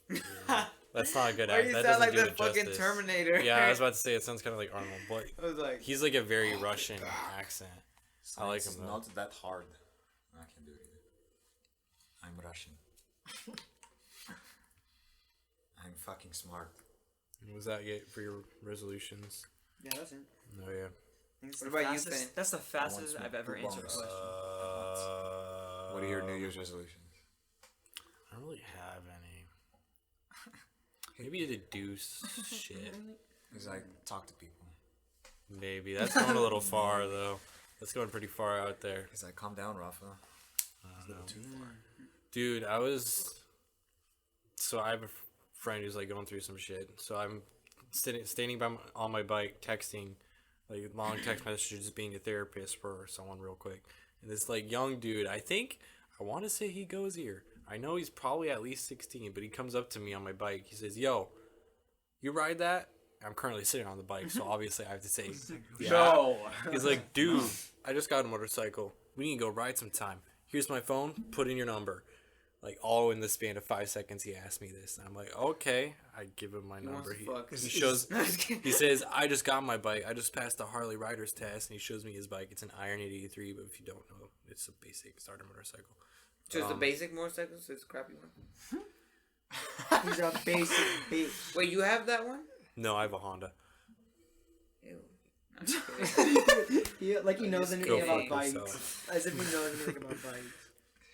that's not a good
Why
act.
you
That
sound
doesn't
like
do
the
it
fucking
justice.
Terminator?
Yeah, I was about to say it sounds kind of like Arnold, but
I was like,
he's like a very Russian accent. I like
Science
him
is
though.
not that hard. I can do it either. I'm Russian. I'm fucking smart.
What was that yet for your resolutions?
Yeah, that's it.
Oh yeah.
I think it's
What
the
about you,
fastest,
Finn?
That's the fastest
some
I've ever
poop
answered a
bombs.
question.
What are your New Year's resolutions?
I don't really have any. Maybe to do shit.
He's like, talk to people.
Maybe that's going a little far though. That's going pretty far out there.
He's like, calm down, Rafa.
I don't know. Dude, so I have a friend who's like going through some shit. So I'm standing by on my bike, texting, like long text messages, being a therapist for someone real quick. And this like young dude, I want to say he goes here. I know he's probably at least 16, but he comes up to me on my bike. He says, "Yo, you ride that?" I'm currently sitting on the bike, so obviously I have to say, "Yeah."
No.
He's like, "Dude, I just got a motorcycle. We need to go ride sometime. Here's my phone. Put in your number." Like, all in the span of 5 seconds, he asked me this. And I'm like, okay. I give him my number.
wants to fuck.
He shows, he says, I just got my bike. I just passed the Harley Rider's test. And he shows me his bike. It's an Iron 883, but if you don't know, it's a basic starter motorcycle.
so it's the basic motorcycle, so it's a crappy one.
He's a basic bitch.
Wait, you have that one?
No, I have a Honda.
Ew. I'm just kidding.
Like he knows
Go
anything about
fuck
bikes.
yourself.
As if he knows anything about bikes.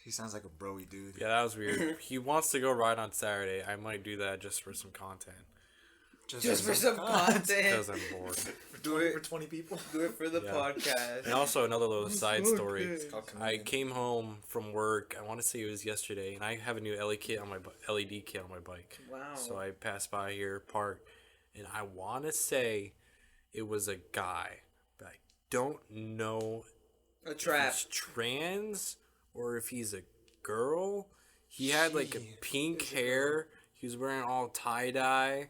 He sounds like a broy dude.
Yeah, that was weird. He wants to go ride on Saturday. I might do that just for some content.
Just for some content.
Because I'm bored.
Do
For
it.
20 people.
Do it for the
Yeah.
podcast.
And also another little side story.
It's called
I
comedian.
came home from work. I want to say it was yesterday, and I have a new LED kit on my LED kit on my bike.
Wow.
So I passed by here, parked, and I want to say it was a guy, but I don't know
A
if
trap.
he's trans or if he's a girl. He had like a pink hair. He was wearing all tie dye.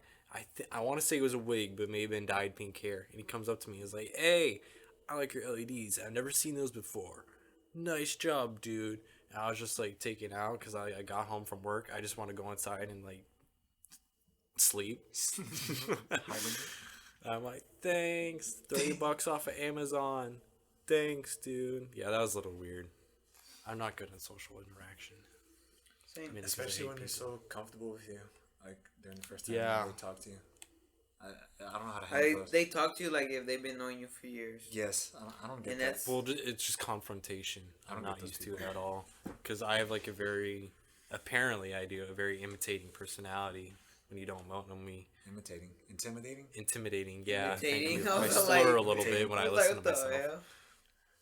I want to say it was a wig, but maybe been dyed pink hair. And he comes up to me. He's like, "Hey, I like your LEDs. I've never seen those before. Nice job, dude." And I was just like taken out because I got home from work. I just want to go inside and like sleep. I'm like, "Thanks, $30 off of Amazon. Thanks, dude." Yeah, that was a little weird. I'm not good at social interaction.
Same.
I mean,
Especially when
they
they're so comfortable with you. Like, during the first time
Yeah.
they talk to you.
I don't know how to handle those.
They talk to you like if they've been knowing you for years.
Yes, I don't get
And
that.
that's-
Well, it's just confrontation.
I
I'm
don't
not
get those
used to
people.
it at all. Because I have like a very, apparently I do, a very imitating personality when you don't know me.
Imitating. Intimidating?
Intimidating, yeah.
Imitating?
Thank you.
I
I
was
slur a
like-
little bit when I
was
listen
like,
to
what the
myself.
hell?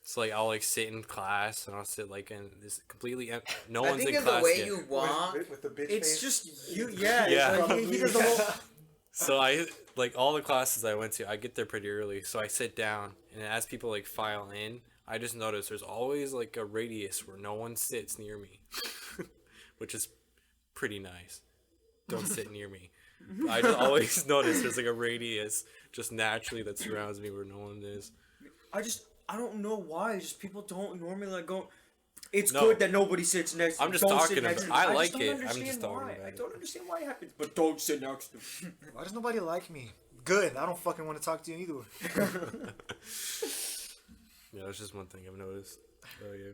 So like I'll like sit in class and I'll sit like in this completely no
I
one's
think
in
it's the
class
way
yet.
you walk.
With the bitch
It's
face.
just you. Yeah.
Yeah.
It's like he does the whole.
So I like all the classes I went to, I get there pretty early. So I sit down, and as people like file in, I just notice there's always like a radius where no one sits near me, which is pretty nice. Don't sit near me. I just always notice there's like a radius just naturally that surrounds me where no one is.
I don't know why. Just people don't normally like go. It's
No.
good that nobody sits next to
I'm
you.
just
Don't
talking
sit next
about-
to you.
I
just
like
don't
it. I'm just
understand
talking
why.
about
I
it.
don't understand why it happens. But don't sit next to me.
Why does nobody like me? Good. I don't fucking want to talk to you either.
Yeah, that's just one thing I've noticed. Oh yeah.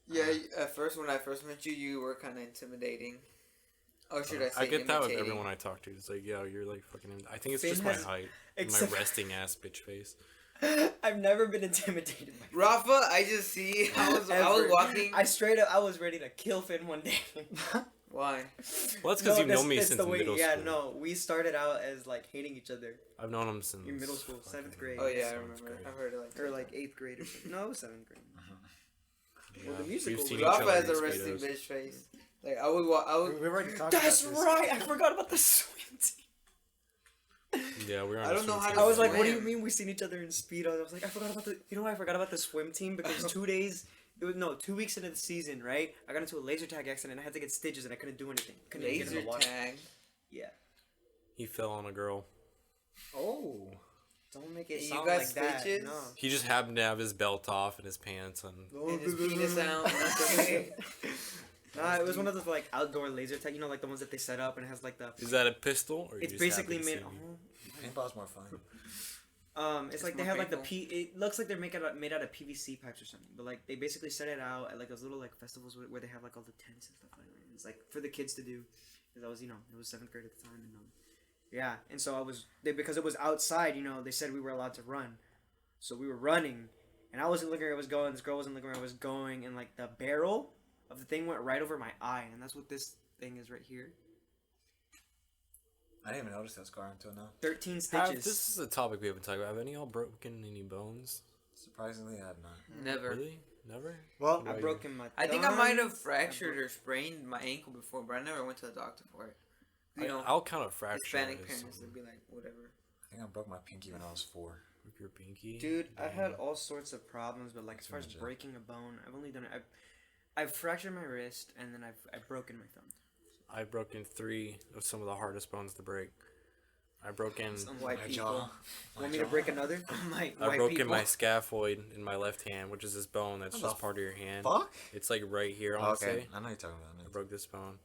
Yeah, at first when I first met you, you were kind of intimidating. Or should I say
I get that with
imitating?
everyone I talk to. It's like, yo, you're like fucking. I think it's
Finn
just my
has-
height, and my
except-
resting ass bitch face.
I've never been intimidated by
Rafa, I just see. I was
Ever.
walking.
I straight up, I was ready to kill Finn one day.
Why?
Well, that's because you know me
that's
since
the way,
middle
yeah,
school.
no, we started out as like hating each other
I've known him since
in middle school, seventh
fucking
grade.
Oh yeah, I
seventh
remember.
grade.
I've heard it like.
or like eighth grade. Or something. No, it was seventh grade.
Yeah.
Well, the
We've
musical
seen
was-
each
Rafa
other
has
in
a resting
speedos.
bitch face. Like I would.
We already talked
That's
about this.
right. I forgot about the swim team.
Yeah, we're on
I
a
don't know
swim
how
team.
to
I was like, "What do you
swim.
mean we seen each other in speedo?" I was like, "I forgot about the." You know why I forgot about the swim team? Because 2 days. It was 2 weeks into the season, right? I got into a laser tag accident. I had to get stitches, and I couldn't do anything. Couldn't even get in
Laser
the water.
tag.
Yeah.
He fell on a girl.
Oh.
Don't make it
You
sound
got
like that.
stitches?
No.
He just happened to have his belt off and his pants on.
And his penis out. That's okay.
Nah, it was one of those like outdoor laser tag. You know, like the ones that they set up and it has like the.
Is that a pistol? Or you
It's
just
basically
happen to
made.
see me?
Paintball's more fun.
It's like they
more
have like the
painful.
It looks like they're made out of PVC pipes or something. But like they basically set it out at like those little like festivals where they have like all the tents and stuff like that. It's like for the kids to do. Because I was it was seventh grade at the time and yeah. And so because it was outside. They said we were allowed to run, so we were running, and I wasn't looking where I was going. This girl wasn't looking where I was going, and like the barrel of the thing went right over my eye, and that's what this thing is right here.
I didn't even notice that scar until now.
13 stitches.
This is a topic we haven't talked about. Have any of y'all broken any bones?
Surprisingly, I have not.
Never.
Really? Never?
Well,
What
I've
about
broken my.
I think I might have
thumb.
fractured or sprained my ankle before, but I never went to the doctor for it. You know,
I'll count a fracture.
Hispanic
as
parents would be like, whatever.
I think I broke my pinky when I was 4.
broke your pinky.
Dude, I've had
Damn.
all sorts of problems, but like as far as
Imagine.
breaking a bone, I've only done it. I've fractured my wrist, and then I've broken my thumb.
I've broken 3 of some of the hardest bones to break. I've broken.
Some white
My
people.
jaw.
Want me to break another?
Like,
I've
white
broken
people.
my scaphoid in my left hand, which is this bone that's
What
just
the
part of your hand.
Fuck?
It's like right here, I
Oh,
want to
okay.
say.
I know you're talking about
I
it.
broke this bone.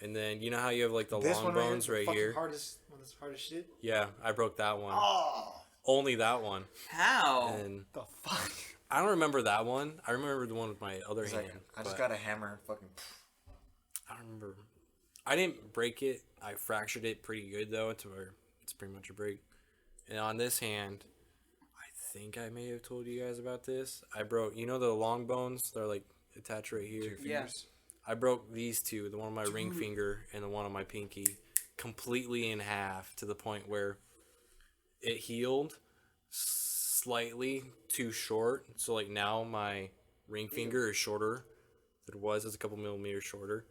And then, you know how you have like the
this
long
one
bones
right
right
here.
here?
Hardest, one that's hard as shit.
Yeah, I broke that one.
Oh.
Only that one.
How?
And
The fuck?
I don't remember that one. I remember the one with my other
It's
hand.
like, I just
but
got a hammer and fucking.
I don't remember. I didn't break it. I fractured it pretty good though, to where it's pretty much a break. And on this hand, I think I may have told you guys about this. I broke, the long bones? They're like attached right here.
Yeah.
I broke these two, the one on my ring finger and the one on my pinky, completely in half to the point where it healed slightly too short. So like now my ring finger is shorter than it was. It's a couple millimeters shorter.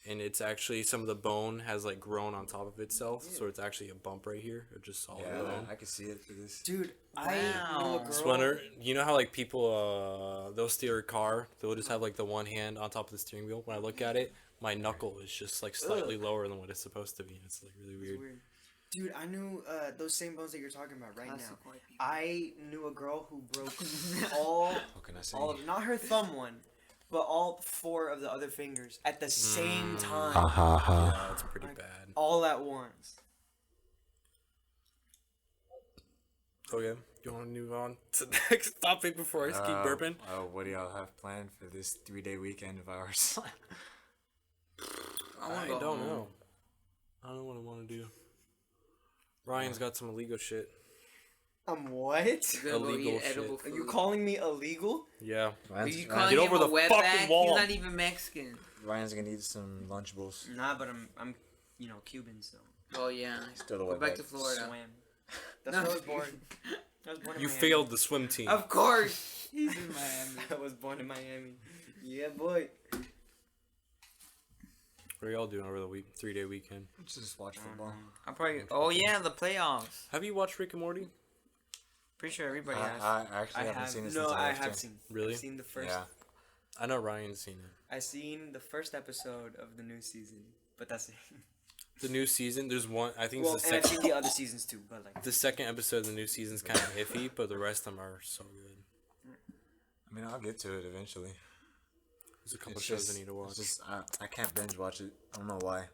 And it's actually, some of the bone has like grown on top of itself. So it's actually a bump right here. Or just solid
Yeah,
bone.
I can see it through this.
Dude, I
Wow.
know a girl.
Splinter, you know how like people they'll steer a car, they'll just have like the one hand on top of the steering wheel. When I look at it, my knuckle is just like slightly lower than what it's supposed to be. It's like really
It's
weird.
weird. Dude, I knew those same bones that you're talking about right
Classic
now.
white people.
I knew a girl who broke all
What can I say?
all of, not her thumb one, but all 4 of the other fingers at the same time,
Yeah, it's pretty
Like-
bad.
all at once.
Okay, you want to move on to the next topic before I just keep burping?
What do y'all have planned for this 3-day weekend of ours?
I, wanna
I
go
don't
home.
know. I don't know what I want to do. Ryan's got some illegal shit.
What?
He's gonna go
Illegal
eat
shit.
edible
Are
food.
you calling me illegal?
Yeah.
Are you
Ryan's,
calling
Get
him
over
a
the
wetback?
fucking wall.
He's not even Mexican.
Ryan's gonna eat some Lunchables.
Nah, but I'm Cuban, so
Oh yeah.
Still the
Go back
wetback.
to Florida.
swam. That's
No.
where I was born. I was born in
You
Miami.
failed the swim team.
Of course. He's in Miami.
I was born in Miami. Yeah, boy.
What are y'all doing over the 3-day weekend?
Just watch football.
I'm probably. Oh yeah, the playoffs.
Have you watched Rick and Morty?
Pretty sure everybody has.
I actually
I
haven't
have
seen it
no.
since
I
left
have
here.
seen.
Really?
I've seen the first.
Yeah.
I know Ryan's seen it.
I seen the first episode of the new season, but that's it.
The new season, there's one. I think
Well,
it's the
and I've
second.
seen the other seasons too, but like.
The second episode of the new season's kind of iffy, but the rest of them are so good.
I mean, I'll get to it eventually.
There's a couple
It's
shows
just-
I need to watch.
It's just, I can't binge watch it. I don't know why.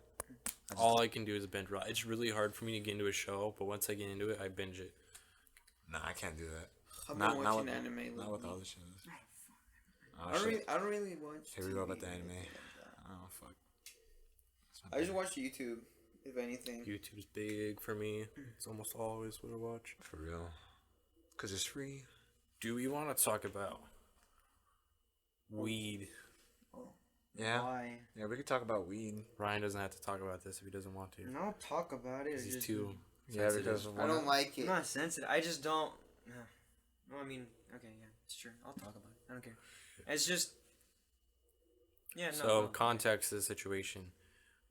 All I can do is binge watch. It's really hard for me to get into a show, but once I get into it, I binge it.
Nah, I can't do that.
I've
Not-
been
not
watching
with-
anime.
Not with
lately.
all the shows. Oh,
I don't
shit.
really. I don't really watch.
Here we go about
TV
the
or
anime.
anything like that.
Oh, fuck. That's my
I just
bad.
watch YouTube, if anything.
YouTube's big for me. It's almost always what I watch.
For real. Because it's free.
Do we want to talk about weed?
Yeah.
Why?
Yeah, we could talk about weed.
Ryan doesn't have to talk about this if he doesn't want to.
And I'll talk about it.
'Cause
It's
he's
just,
too
Yeah,
sensitive.
because
I don't like
I'm
it.
not sensitive. I just don't. No, I mean, okay, yeah, it's true. I'll talk about it. I don't care. It's just. Yeah, no.
So
no.
context to the situation.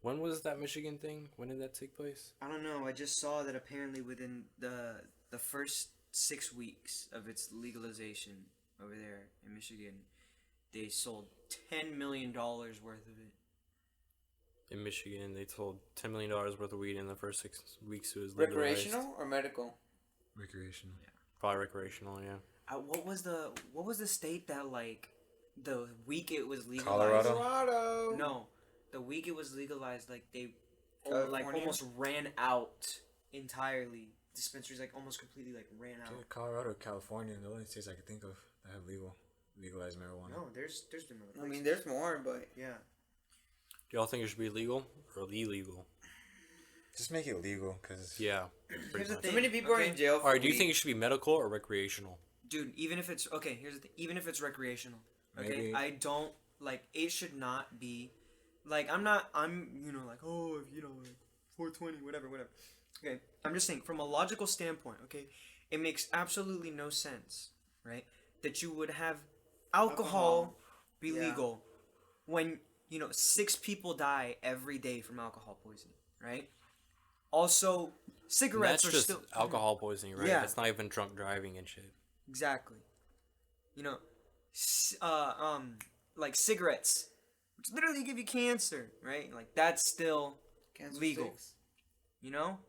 When was that Michigan thing? When did that take place?
I don't know. I just saw that apparently within the first 6 weeks of its legalization over there in Michigan, they sold $10 million worth of it.
In Michigan, they sold $10 million worth of weed in the first 6 weeks. It was legalized.
Recreational or medical?
recreational.
Probably recreational, yeah.
What was the state that like the week it was legalized?
Colorado?
Colorado.
No, the week it was legalized, like they like
California?
almost ran out entirely. Dispensaries like almost completely like ran out.
Dude, Colorado, California, the only states I could think of that have legalized marijuana.
No, there's been other
I
places.
mean, there's more, but
Yeah.
Do y'all think it should be legal or illegal?
Just make it legal, cause
Yeah.
Here's the
so
thing.
many people are in jail. For
All right. Do you
weed.
think it should be medical or recreational?
Dude, even if it's okay, here's the thing. Even if it's recreational, okay,
Maybe-
I don't like. It should not be, like, I'm like, oh, like 420, whatever. Okay, I'm just saying from a logical standpoint. Okay, it makes absolutely no sense, right? That you would have alcohol be
Yeah.
legal when 6 people die every day from alcohol poisoning, right? Also,
And
cigarettes
that's
are
just
still
alcohol poisoning, right?
Yeah.
It's not even drunk driving and shit.
Exactly. Like cigarettes, which literally give you cancer, right? Like that's still
Cancer
legal.
sticks.
All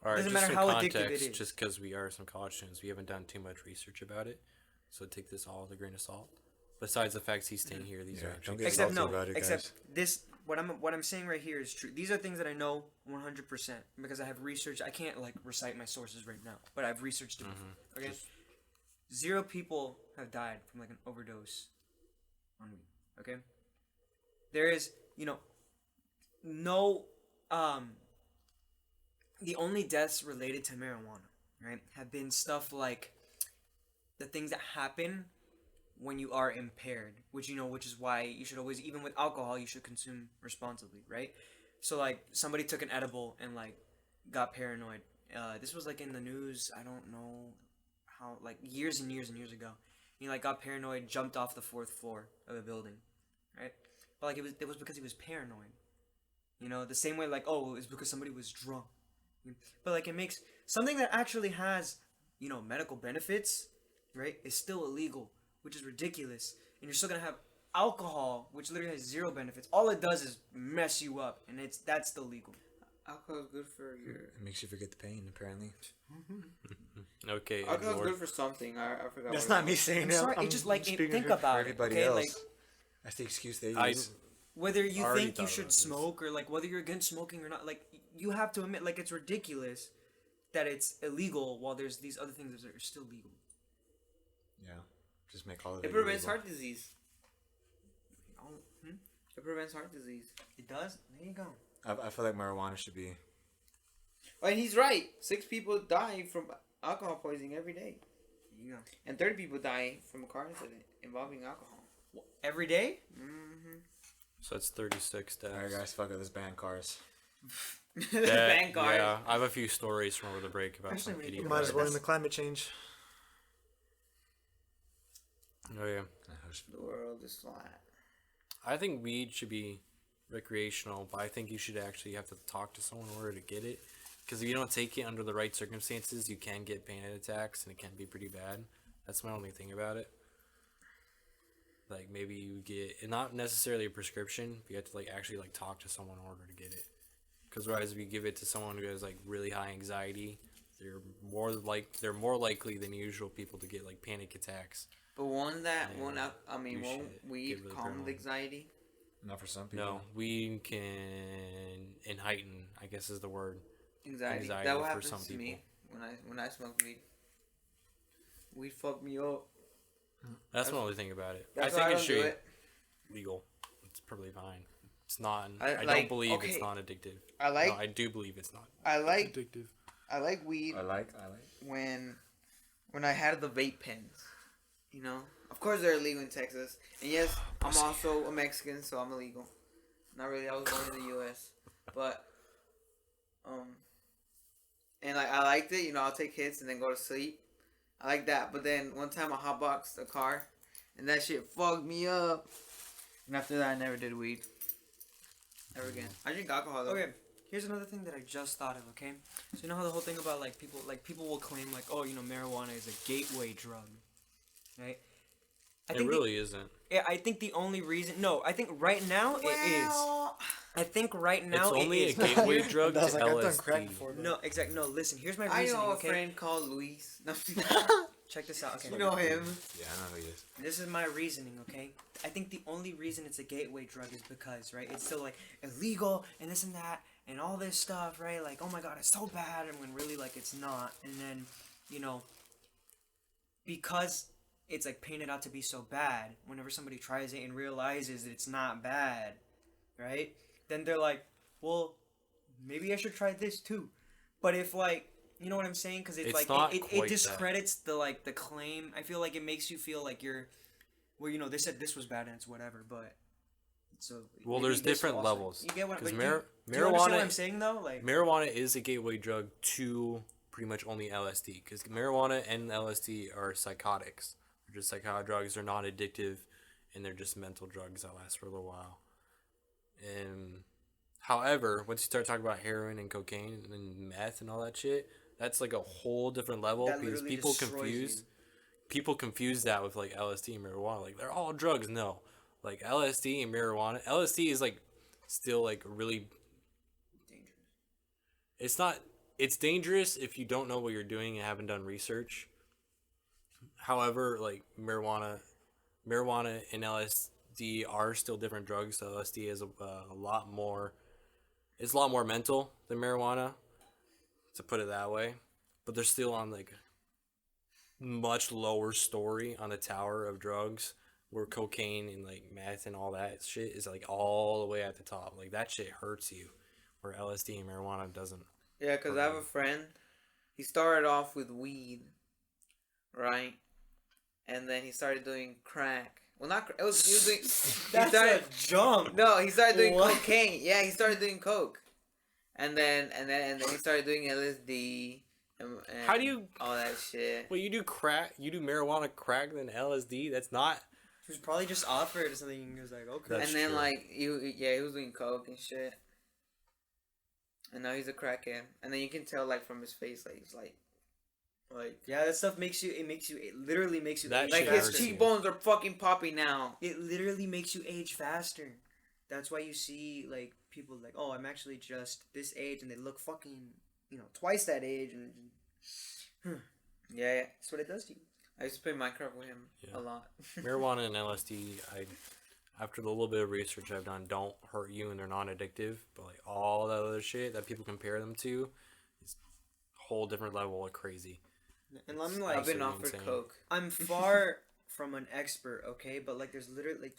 right.
Doesn't
just
matter
for
how addictive
context,
it is.
just because we are some college students, we haven't done too much research about it. So take this all with a grain of salt. Besides the facts he's saying here, these
Yeah,
are
don't
actually
get
Except
salty
no,
about it,
except
guys.
this. What I'm saying right here is true. These are things that I know 100% because I have researched. I can't like recite my sources right now, but I've researched it. Before, okay, 0 people have died from like an overdose on weed. Okay, there is no the only deaths related to marijuana, right, have been stuff like the things that happen when you are impaired, which is why you should always, even with alcohol, you should consume responsibly, right? So like somebody took an edible and like got paranoid. This was like in the news. I don't know how, like years and years and years ago. He like got paranoid, jumped off the 4th floor of a building, right? But like it was because he was paranoid. The same way like, oh, it was because somebody was drunk. But like it makes something that actually has medical benefits, right, is still illegal, which is ridiculous. And you're still gonna have alcohol, which literally has 0 benefits. All it does is mess you up, and that's still legal.
Alcohol is good for your.
It makes you forget the pain, apparently.
Okay.
Alcohol is
Lord.
good for something. I forgot.
That's
what
not
it
me
was.
saying
I'm
that.
sorry,
I'm
it just like
speaking
think
for
about it.
everybody
Okay,
else.
like
That's the excuse they
I-
use.
whether you
already
think you
thought
should
about this.
smoke or like whether you're against smoking or not, like you have to admit like it's ridiculous that it's illegal while there's these other things that are still legal.
Yeah, just make all of
It
it.
prevents
illegal.
heart disease.
Oh,
It prevents heart disease.
it does. There you go.
I feel like marijuana should be.
Oh, and he's right. 6 people die from alcohol poisoning every day,
There you go.
and 30 people die from a car incident involving alcohol.
Every day.
Mm-hmm.
So that's 36 deaths.
All right, guys, fuck it. Let's ban cars.
That-
Bank card.
Yeah, I have a few stories from over the break about
Actually,
some
we-
idiot.
Might as well
drivers.
in the climate change.
Oh yeah.
The world is flat.
I think weed should be recreational, but I think you should actually have to talk to someone in order to get it. Because if you don't take it under the right circumstances, you can get panic attacks, and it can be pretty bad. That's my only thing about it. Like maybe you get not necessarily a prescription, but you have to like actually like talk to someone in order to get it. Because otherwise, if you give it to someone who has like really high anxiety, they're more likely than usual people to get like panic attacks.
But won't that
Yeah,
won't
do
won't
shit.
weed
Get really
calm
paranoid.
the anxiety?
Not for some people.
No, weed can heighten, I guess is the word.
Anxiety.
Anxiety
That what
for
happens
some
to me
people.
when I smoke weed. Weed fucked me up.
That's my only thing about it. I
That's
think
why I
it
don't
should
do
be
it.
legal. It's perfectly fine. It's not.
I
I
like-
don't believe
okay.
it's not addictive.
I like
No, I do believe it's not
I like
addictive.
I like weed
I like.
when I had the vape pens. You know, Of course, they're illegal in Texas. And yes, I'm also a Mexican, so I'm illegal. Not really. I was born in the U.S. But, and like I liked it. You know, I'll take hits and then go to sleep. I like that. But then one time I hotboxed a car, and that shit fucked me up. And after that, I never did weed. Ever again. I drink alcohol though.
Okay, here's another thing that I just thought of. Okay, so you know how the whole thing about people will claim like, oh, marijuana is a gateway drug, right?
It really isn't.
Yeah, I think the only reason. No, I think right now it is. I think right now
It's only
it is.
a gateway drug to
I was like, I've done
LSD.
crack before. Though.
No, exactly. No, listen. Here's my
I
reasoning.
know a
Okay,
friend called Luis. No,
check this out. Okay,
you know him.
Yeah, I know who he is.
this is my reasoning. Okay, I think the only reason it's a gateway drug is because it's still like illegal and this and that and all this stuff, right? Like, oh my god, it's so bad, and when really like it's not. And then, because it's like painted out to be so bad, whenever somebody tries it and realizes that it's not bad, right? Then they're like, well, maybe I should try this too. But if like, you know what I'm saying? Because it's like
not
it
quite
discredits the claim. I feel like it makes you feel like you're, well, they said this was bad and it's whatever, but so.
Well,
maybe
there's
this
different
also-
levels.
You get what?
Because
But do you understand what I'm
marijuana,
saying though? Like,
marijuana is a gateway drug to pretty much only LSD. Because marijuana and LSD are psychotics. They're just psychotic drugs. They're not addictive, and they're just mental drugs that last for a little while. And however, once you start talking about heroin and cocaine and meth and all that shit, that's like a whole different level
that
because
literally destroys
people confuse that with like LSD and marijuana. Like they're all drugs. No, like LSD and marijuana. LSD is like still like really
dangerous.
It's not. It's dangerous if you don't know what you're doing and haven't done research. However, like marijuana and LSD are still different drugs. So LSD is a lot more. It's a lot more mental than marijuana, to put it that way. But they're still on like much lower story on the tower of drugs, where cocaine and like meth and all that shit is like all the way at the top. Like that shit hurts you, where LSD and marijuana doesn't.
Yeah, because I have a friend. He started off with weed, right? And then he started doing crack. Well, not crack. He was doing.
That's a jump.
No, he started doing
What?
cocaine. Yeah, he started doing coke, and then he started doing LSD. And
How do you?
all that shit?
Well, you do crack. You do marijuana crack than LSD. That's not.
He was probably just offered or something. And he was like, okay.
That's
and then
true.
like he was doing coke and shit. And now he's a crackhead. And then you can tell like from his face, like he's like.
Yeah, that stuff makes you. It literally makes you.
That
age
Like
shit
his
hurts you.
cheekbones are fucking popping now.
It literally makes you age faster. That's why you see like people like, oh, I'm actually just this age, and they look fucking, twice that age, and
Yeah,
that's what it does to you.
I used to play Minecraft with him
Yeah.
a lot.
Marijuana and LSD, after the little bit of research I've done, don't hurt you and they're non-addictive. But like all that other shit that people compare them to, is a whole different level of crazy.
And I'm
It's
like,
I've been
absolutely
offered
insane.
coke.
I'm far from an expert, okay, but like there's literally like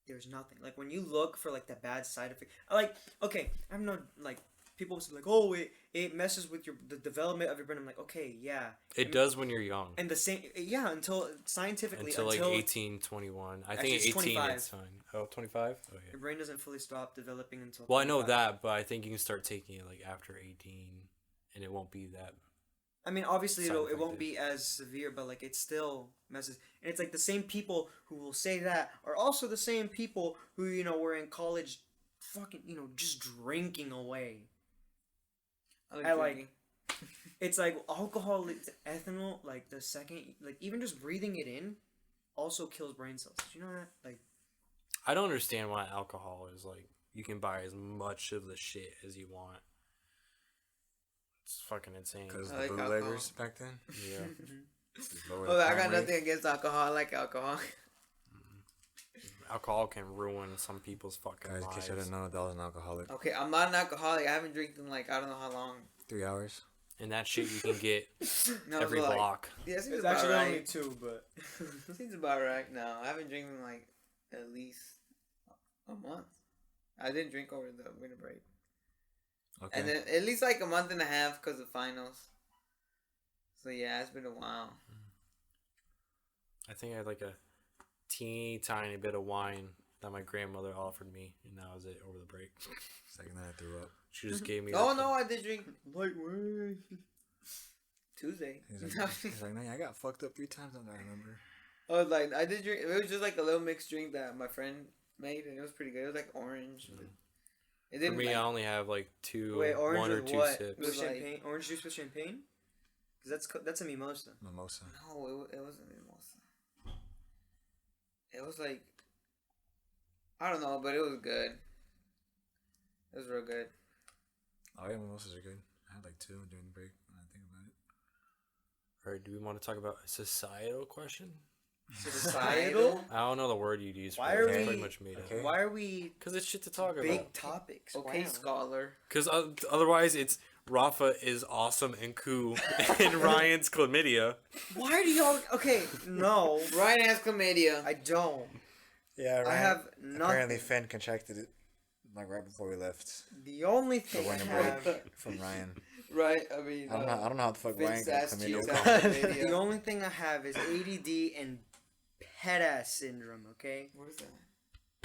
there's nothing. Like when you look for like the bad side effect, like okay, I'm not like people say like, oh, it messes with the development of your brain. I'm like, okay, yeah,
It does when you're young.
and the same, yeah, until scientifically
Until like 18, 21. I
Actually,
think
it's
18
25.
it's fine. Oh, 25? Oh, yeah.
your brain doesn't fully stop developing until.
Well, I know
25.
that, but I think you can start taking it like after 18, and it won't be that.
I mean, obviously,
Side
it won't
effective.
be as severe, but like it still messes. And it's like the same people who will say that are also the same people who were in college, fucking just drinking away. I like-
drinking.
It's like alcohol, it's ethanol. Like the second, like even just breathing it in, also kills brain cells. Did you know that? Like
I don't understand why alcohol is like you can buy as much of the shit as you want. It's fucking insane.
Because
I
the
like
bootleggers back then.
Yeah.
lower
Oh,
the
I
crime
got
rate.
nothing against alcohol. I like alcohol.
Alcohol can ruin some people's fucking
Guys, in
lives.
case I didn't know, that was an alcoholic.
Okay, I'm not an alcoholic. I haven't drank in like I don't know how long.
3 hours.
And that shit you can get
No,
every
but, like,
block.
Yeah, seems
it's
about
actually
right.
only 2, but
Seems about right. No, I haven't drank in like at least a month. I didn't drink over the winter break,
Okay.
and then at least like a month and a half because of finals. So yeah, it's been a while.
I think I had like a teeny tiny bit of wine that my grandmother offered me, and that was it over the break.
Second that I threw up.
She just gave me.
Oh no, I did drink light wine. Tuesday.
He's like, no, I got fucked up 3 times on that, I remember.
I was like, I did drink. It was just like a little mixed drink that my friend made, and it was pretty good. It was like orange. It
For
didn't.
me,
like,
I only have like two,
Wait, orange
one or
with
two
what?
sips.
With
Like-
champagne? Orange juice with champagne? Cause that's a mimosa.
Mimosa.
no, it wasn't mimosa. It was like, I don't know, but it was good. It was real good.
Oh yeah, mimosas are good. I had like 2 during the break when I think about it.
All right, do we want to talk about a societal question?
Societal?
I don't know the word you'd use.
Why
for it.
are
It's
we-
pretty much made
Okay.
up.
Why are we
Because it's shit to talk
big
about.
topics?
Okay,
Wow.
scholar.
Because otherwise, it's Rafa is awesome and cool, and Ryan's chlamydia.
Why do y'all? Okay, no,
Ryan has chlamydia.
I don't.
Yeah,
I have nothing.
Apparently, Finn contracted it like right before we left.
The only
The
thing I
winter
have.
break from Ryan.
Right, I mean,
I don't know how the fuck
Vince
Ryan got
ass cheeks
chlamydia.
have chlamydia.
The only thing I have is ADD and pet ass syndrome. Okay,
What is that?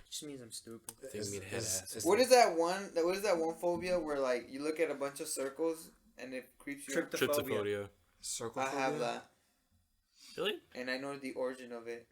just means I'm stupid.
I think you mean head ass.
What is that one? What is that one phobia where like you look at a bunch of circles and it creeps you out?
Tryptophobia.
Circle
I have
phobia?
that,
Really?
and I know the origin of it.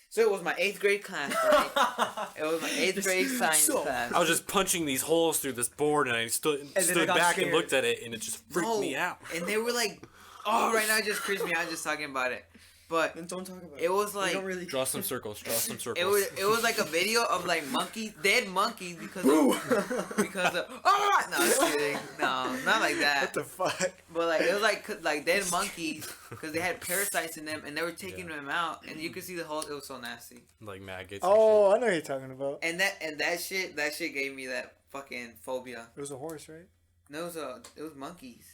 So it was my 8th grade class, right? It was my 8th grade science class.
I was just punching these holes through this board, and I stood
then I
stood
got
back and
scared.
looked at it, and it just freaked me out.
And they were like, "Oh, right now it just creeps me out just talking about it." But
Then don't talk about
it was
We
like
don't really.
Draw some circles. Draw some circles.
it was like a video of like monkeys, dead monkeys because of oh no, just kidding, no, not like that.
What the fuck?
But like it was like dead monkeys because they had parasites in them and they were taking them out and you could see the whole. It was so nasty.
like maggots.
Oh, I know what you're talking about.
And that shit gave me that fucking phobia.
It was a horse, right?
No, it was monkeys.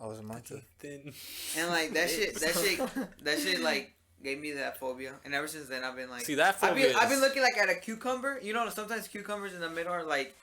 Oh, it was a monkey.
Thin.
And like that shit like gave me that phobia. And ever since then I've been like
See that
I've
phobia.
been
is-
looking like at a cucumber. You know, sometimes cucumbers in the middle are like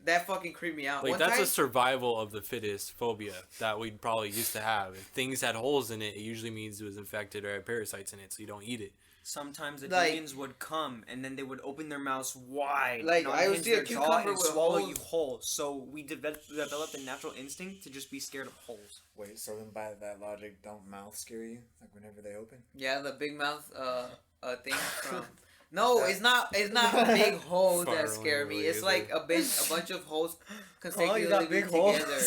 that fucking creeped me out.
Like
One
that's
time,
a survival of the fittest phobia that we probably used to have. If things had holes in it, it usually means it was infected or had parasites in it, so you don't eat it.
Sometimes the
Like-
demons would come and then they would open their mouths wide.
Like,
and
I would
unhinge
see a
their jaw
cucumber
and
with
swallow
holes.
you whole. So we developed a natural instinct to just be scared of holes.
Wait, so then by that logic, don't mouths scare you? Like whenever they open?
yeah, the big mouth thing from. No, it's not big holes that scare me.
Firmly
It's like a bunch of holes consecutively together.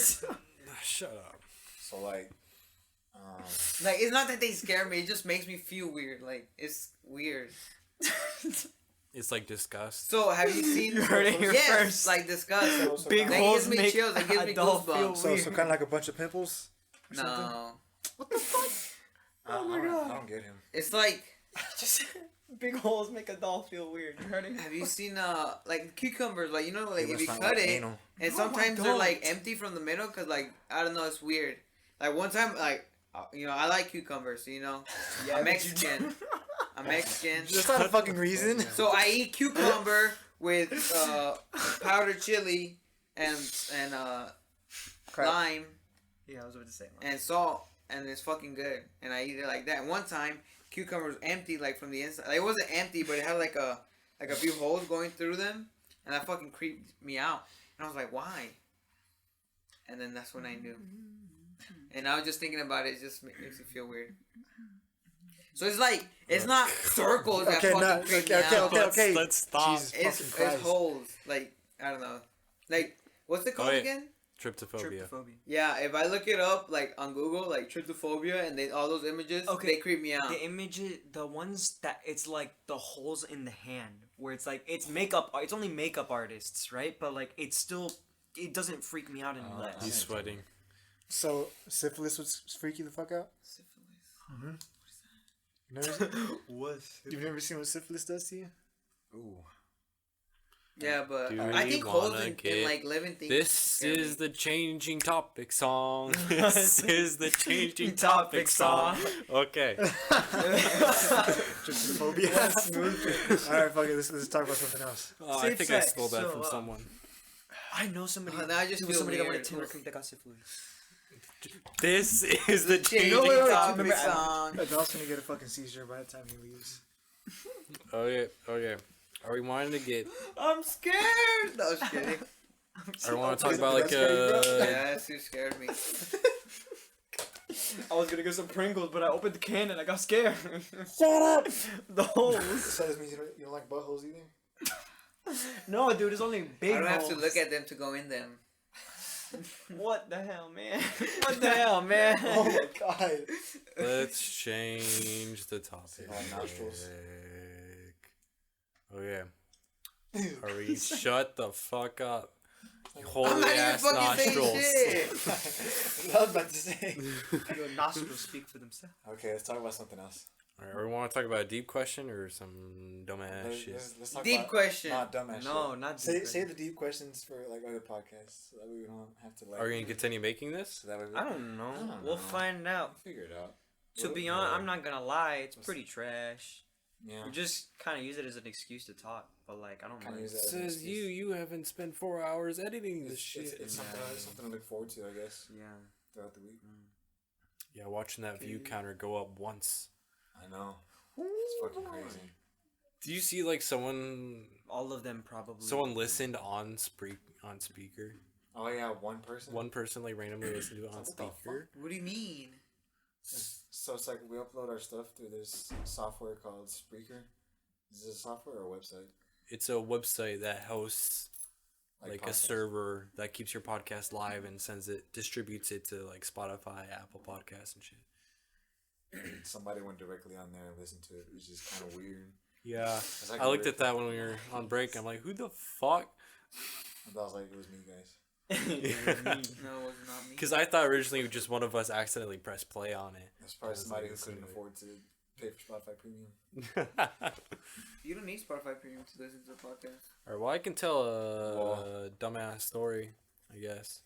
Shut up.
So like,
Like it's not that they scare me. It just makes me feel weird. Like it's weird.
It's like disgust.
So have you seen?
You heard it here
yes,
first.
like disgust.
Big
That
holes
gives me
make
chills. It gives me
adult feel
goosebumps.
so kind of like a bunch of pimples? Or something?
No,
What the fuck? Oh my
I
god.
don't get him.
it's like.
Just big holes make a doll feel weird. You heard it?
Have you seen like cucumbers? Like you know, like
They
if you
must
cut
like
it,
anal.
and
No, I
sometimes they're like
don't.
empty from the middle, cause like I don't know, it's weird. Like one time, like I like cucumbers. You know,
Yeah,
I'm
but you
Mexican. I'm Mexican.
That's not a fucking reason.
So I eat cucumber with powdered chili and lime
Yeah, I was about to say.
and salt, and it's fucking good. And I eat it like that. And one time, cucumber was empty, like from the inside. Like, it wasn't empty, but it had like a few holes going through them, and that fucking creeped me out. And I was like, why? And then that's when I knew. And I was just thinking about it. It just makes me feel weird. So it's like it's not circles that
Okay,
fucking
no,
creep me
okay,
out.
okay.
Let's stop.
Jesus fucking
It's
Christ.
holes. Like I don't know. Like what's it called
wait.
again?
Tryptophobia.
Trypophobia.
Yeah, if I look it up like on Google, like tryptophobia, and all those images,
Okay.
they creep me out.
The images, the ones that it's like the holes in the hand, where it's like it's makeup. It's only makeup artists, right? But like it's still, it doesn't freak me out any less.
He's sweating.
So syphilis would freak you the fuck out?
Syphilis.
You've never seen what syphilis does to you?
Ooh.
Yeah, but
Do
I
we
think holes
wanna
in
get-
like living things.
This
scare me.
is the changing topic song. This is the changing
Topic
topic song. Okay.
Trypophobia. Alright, fuck it. Let's talk about something else.
Oh, I
Safe
think I
sex,
stole that
so,
from someone.
I know somebody.
now I just
there was
feel
somebody that went
weird.
to Timber Creek that got syphilis.
This is the changing
No, wait, wait,
topic.
remember-
song.
Adele's gonna get a fucking seizure by the time he leaves.
Okay. Are we wanting to get?
I'm scared. No, I was kidding.
I want to talk
Is
about
that
like
scary, bro?
Yeah, that's who scared me.
I was gonna get some Pringles, but I opened the can and I got scared.
Shut up!
The holes.
So this means you don't like buttholes either?
No, dude, it's only big
I don't have to
holes.
look at them to go in them.
What the hell, man? What the hell, man?
Oh my god.
Let's change the topic.
Oh, nostrils.
Okay. Are we shut the fuck up?
I'm
Holy
not even
ass
fucking saying
nostrils.
shit.
I was about to say.
Your nostrils speak for themselves.
Okay, let's talk about something else.
Alright, we want to talk about a deep question or some dumbass shit?
Let's talk
Deep
about
question.
not dumbass
No,
shit.
not
Say
deep.
the deep questions for like other podcasts, so that way we don't have to like.
Are we gonna continue making this?
So that way we,
I don't know.
I don't
We'll
know.
find out.
figure it out.
To be honest, I'm not gonna lie. It's pretty trash.
Yeah.
We just kind of use it as an excuse to talk, but like I don't
Kinda
know.
use it as an
Says
excuse.
you haven't spent 4 hours editing this
It's,
shit.
it's something to look forward to, I guess,
Yeah.
throughout the week.
Yeah, watching that view counter go up once.
I know. It's fucking crazy.
Do you see like someone
All of them probably.
listened on speaker?
Oh yeah, one person.
One person like randomly listened to it on
What the
speaker.
What do you mean?
So it's like we upload our stuff through this software called Spreaker. Is this a software or a website?
It's a website that hosts like a
podcasts.
server that keeps your podcast live and distributes it to like Spotify, Apple Podcasts and shit.
Somebody went directly on there and listened to it, which is kind of weird.
Yeah,
It's like
I
a
looked
weird-
at that when we were on break. I'm like, who the fuck?
And I was like, it was me, guys.
No, it was not me.
Because I thought originally just one of us accidentally pressed play on
That's probably
was
somebody
like,
who couldn't
listen to it.
afford to pay for Spotify Premium.
it.
You don't need Spotify Premium to listen to the podcast.
Alright, well, I can tell a
Well.
dumbass story, I guess.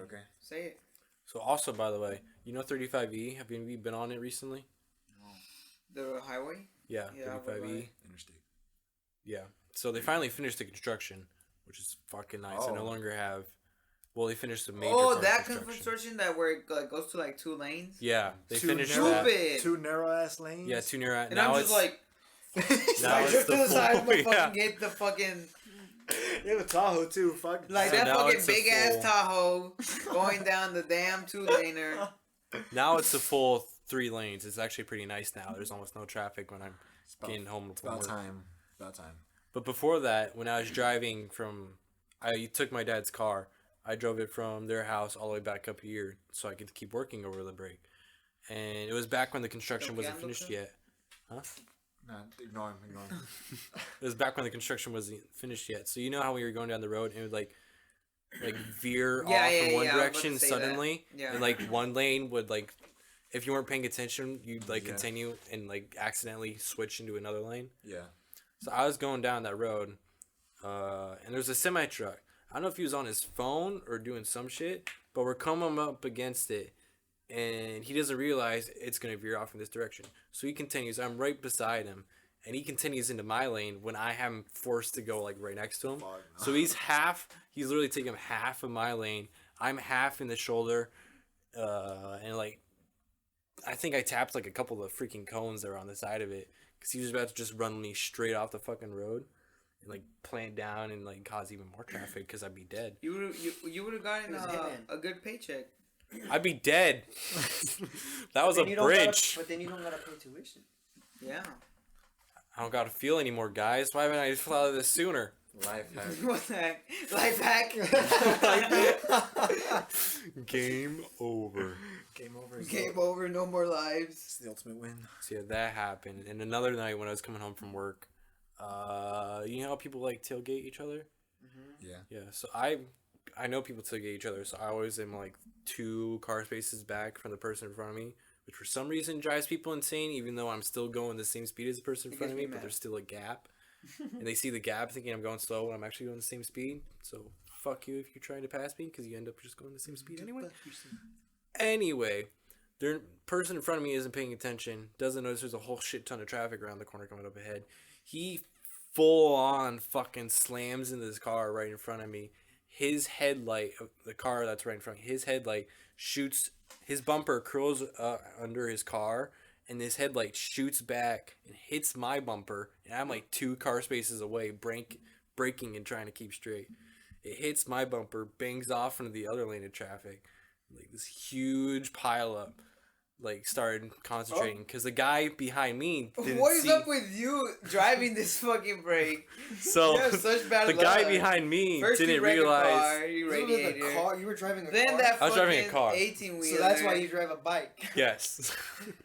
Okay.
Say it.
So, also, by the way, you know 35E? Have you been on it recently?
The highway?
Yeah,
Yeah,
35E.
Interstate.
Yeah. So, they finally finished the construction, which is fucking nice. They no
Oh.
longer have. Well, they finished the major.
Oh,
part of
that
construction.
construction that where it like, goes to like 2 lanes?
Yeah, they
Two
finished
narrow-
that.
Stupid!
Two narrow ass lanes.
Yeah, too near.
And
Now
I'm
it's
just like,
now
like
it's
just to the
full-
side, but
yeah.
fucking get the fucking,
You have a Tahoe too. Fuck.
like
So
that
now
fucking
it's a
big ass
full-
Tahoe going down the damn 2-laner.
Now it's a full 3 lanes. It's actually pretty nice now. There's almost no traffic when I'm
It's about,
getting home
it's
from
about
work.
time. About time.
But before that, when I was driving I took my dad's car. I drove it from their house all the way back up here so I could keep working over the break. And it was back when the construction wasn't
Cambiando,
finished
sir?
yet.
Nah, ignore him.
It was back when the construction wasn't finished yet. So you know how we were going down the road and it would like veer
Yeah,
off
yeah,
in one
yeah, I was about to
direction
say that.
suddenly.
Yeah.
And like one lane would like, if you weren't paying attention, you'd like
Yeah.
continue and like accidentally switch into another lane.
Yeah.
So I was going down that road, and there's a semi truck. I don't know if he was on his phone or doing some shit, but we're coming up against it, and he doesn't realize it's gonna veer off in this direction. So he continues. I'm right beside him, and he continues into my lane when I am forced to go like right next to him.
Fuck, no.
So he's literally taking half of my lane. I'm half in the shoulder, and like, I think I tapped like a couple of freaking cones that were on the side of it. Because he was about to just run me straight off the fucking road and, like, plant down and, like, cause even more traffic because I'd be dead.
You would have gotten
It was Hitman.
a good paycheck.
I'd be dead. That was a
Then you don't gotta-
bridge.
But then you don't gotta pay tuition.
Yeah.
I don't got to feel anymore, guys. Why haven't I thought of this sooner?
Life hack.
What the heck? Life hack.
Game over.
Game over.
Game over. No more lives.
It's the ultimate win.
So, yeah, that happened. And another night when I was coming home from work, you know how people, like, tailgate each other?
Yeah.
Yeah, so I know people tailgate each other, so I always am like 2 car spaces back from the person in front of me, which for some reason drives people insane, even though I'm still going the same speed as the person in
It
front of
gets
me,
me
but
mad.
there's still a gap. And they see the gap thinking I'm going slow when I'm actually going the same speed. So fuck you if you're trying to pass me, because you end up just going the same speed anyway. Anyway, the person in front of me isn't paying attention, doesn't notice there's a whole shit ton of traffic around the corner coming up ahead. He full on fucking slams into this car right in front of me his headlight, the car that's right in front, his headlight shoots, his bumper curls under his car, and his headlight shoots back and hits my bumper, and I'm like 2 car spaces away, braking and trying to keep straight. It hits my bumper, bangs off into the other lane of traffic, like this huge pileup. Like started concentrating because the guy behind me didn't
What is
see.
up with you driving this fucking brake?
So
You have such bad
the
luck.
guy behind me
First
didn't
you wreck
realize.
a car, you
You were with
radiator.
a car. You were driving a
Then
car.
that
I was driving a
fucking
car.
18 wheeler.
So that's why you drive a bike.
Yes.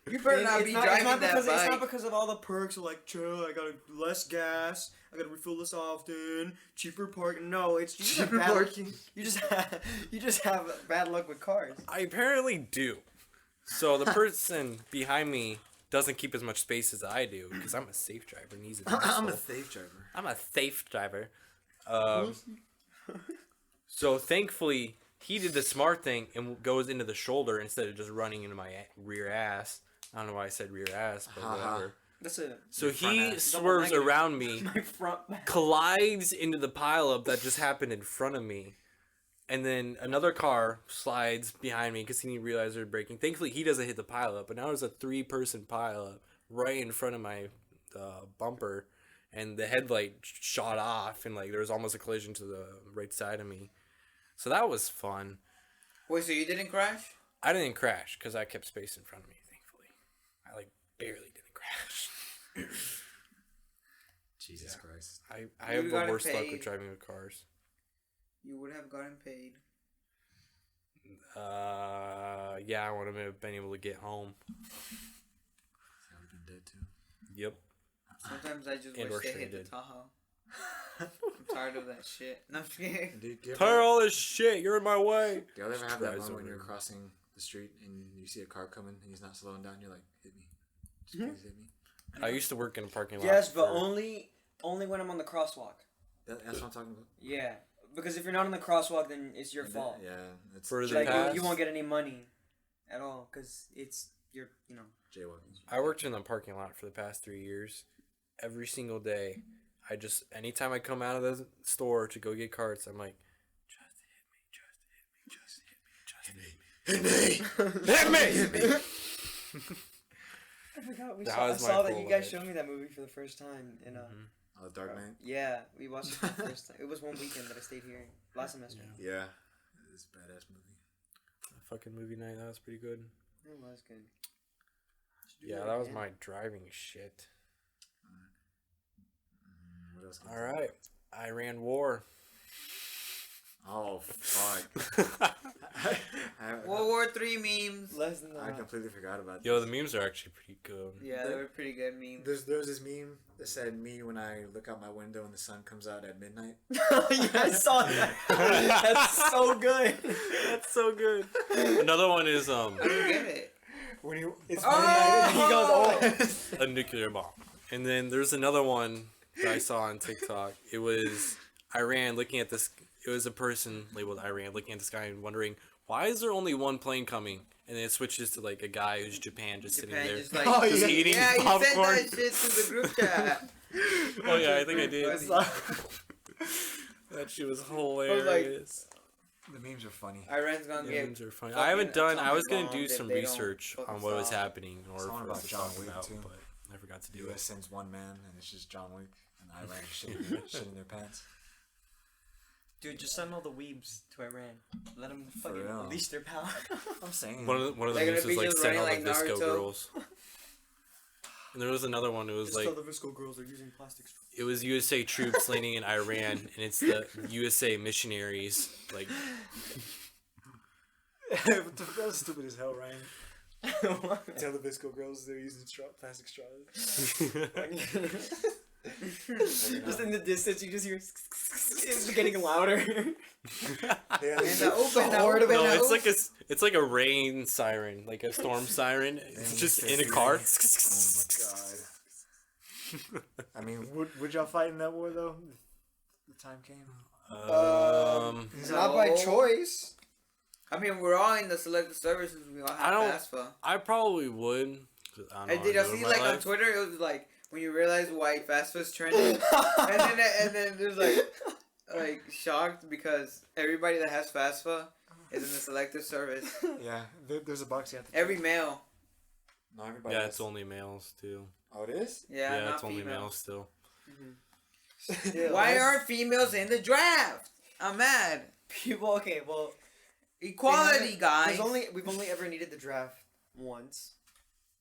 You better not be driving that
because,
bike.
It's not because of all the perks of like, chill, I got less gas, I gotta refill this often, cheaper parking. No, it's just
Cheaper
bad,
parking.
You just have bad luck with cars.
I apparently do. So the person behind me doesn't keep as much space as I do because I'm a safe driver and he's an
I'm
asshole.
a safe driver.
I'm a safe driver. So thankfully he did the smart thing and goes into the shoulder instead of just running into my rear ass. I don't know why I said rear ass, but whatever.
That's it.
So
front
he
ass.
swerves
Double negative.
around me,
My front.
collides into the pileup that just happened in front of me. And then another car slides behind me because he realized they're braking. Thankfully, he doesn't hit the pileup, but now there's a 3-person pileup right in front of my bumper, and the headlight shot off, and like there was almost a collision to the right side of me. So that was fun.
Wait, so you didn't crash?
I didn't crash because I kept space in front of me. Thankfully, I like barely didn't crash.
Jesus Christ.
I
You
have the
gotta
worst luck
pay.
with driving with cars.
You would have gotten paid.
Yeah, I would have been able to get home.
I would have been dead too.
Yep.
Sometimes I just
And
wish
or
they hit the
stranded.
Tahoe. I'm tired of that shit. No, I'm just kidding.
Dude, do you
Tired of
ever,
all this shit. You're in my way.
do you ever have that
Drives
moment when
over
you're
me.
crossing the street and you see a car coming and he's not slowing down? You're like, hit me. Just please hit me.
I used to work in a parking lot.
Yes, but
for-
only when I'm on the crosswalk.
That's what I'm talking about.
Yeah, because if you're not on the crosswalk, then it's your fault.
Yeah, it's
For the
Like
past-
you won't get any money at all because it's your
jaywalking.
I worked in the parking lot for the past 3 years. Every single day, anytime I come out of the store to go get carts, I'm like, just hit me. Hit me!
I forgot we
That
saw. I
was my
saw that
full
you guys
life.
showed me that movie for the first time in
Oh, Dark Knight?
yeah, we watched it for the first time. It was one weekend that I stayed here last semester.
Yeah. It's a badass movie.
Fucking movie night, that was pretty good.
It was good. Should do
Yeah, that was
again.
my driving shit.
What else?
Alright, Iran war.
Oh, fuck.
World War III memes.
less than
I
that.
completely forgot about
Yo,
this.
the memes are actually pretty good.
Yeah, they were pretty good memes.
There was this meme that said me when I look out my window and the sun comes out at midnight.
Yeah, I saw that. That's so good.
That's so good. Another one is
I don't get it.
When you it's
Oh!
midnight and he goes, oh.
a nuclear bomb. And then there's another one that I saw on TikTok. It was Iran looking at this. It was a person labeled Iran looking at the sky and wondering, why is there only one plane coming? And then it switches to like a guy who's Japan just
Japan
sitting there.
just like,
Oh,
just
yeah.
eating
yeah, you
popcorn.
sent that shit to the group chat.
Oh yeah, I think I did.
Funny.
That shit was hilarious.
The memes are funny.
Iran's gonna
The
get.
memes are funny.
fucking
I haven't done. I
atomic
was gonna do
bombed if
some
they don't
research
fucking
on what was
stop.
happening in order
Someone
for us
about
to
John
talk
Wick,
about,
too.
but never got to
The
do
US
it.
sends one man and it's just John Wick and Iran shitting their pants.
Dude, just send all the weebs to Iran. Let them
For
fucking
real.
unleash their power.
I'm saying.
One of the
They're
memes
gonna
was
be
like
just
send all the
running like
Visco
Naruto.
girls. And there was another one. It was like
the Visco girls are using plastic straws.
it was USA troops landing in Iran, and it's the USA missionaries. Like
That was stupid as hell, Ryan. Tell the Visco girls they're using plastic straws.
Just in the distance, you just hear it's getting louder.
Yeah,
And the open, the
horde of
open,
it.
no,
the
it's
open.
like it's like a rain siren, like a storm siren. It's just in a car.
Oh my god. I mean,
would y'all fight in that war though? The time came.
Not by
No.
choice.
I mean, we're all in the selected services. We all
I
have
don't-
FAFSA.
I probably would. 'Cause I don't know
I
what
did.
I'm
I
doing
see
with
like
my
on
life.
Twitter, it was like when you realize why FAFSA's trending, and then there's like like shocked because everybody that has FAFSA is in the selective service.
Yeah, there's a box you have to.
Every male.
No, everybody.
Yeah,
has-
it's only males too.
Oh, it is.
Yeah,
Yeah,
not
it's only
females.
males still.
Yeah,
Why
why-
aren't females in the draft? I'm mad.
people? Okay, well,
Equality, guys.
we've only ever needed the draft once.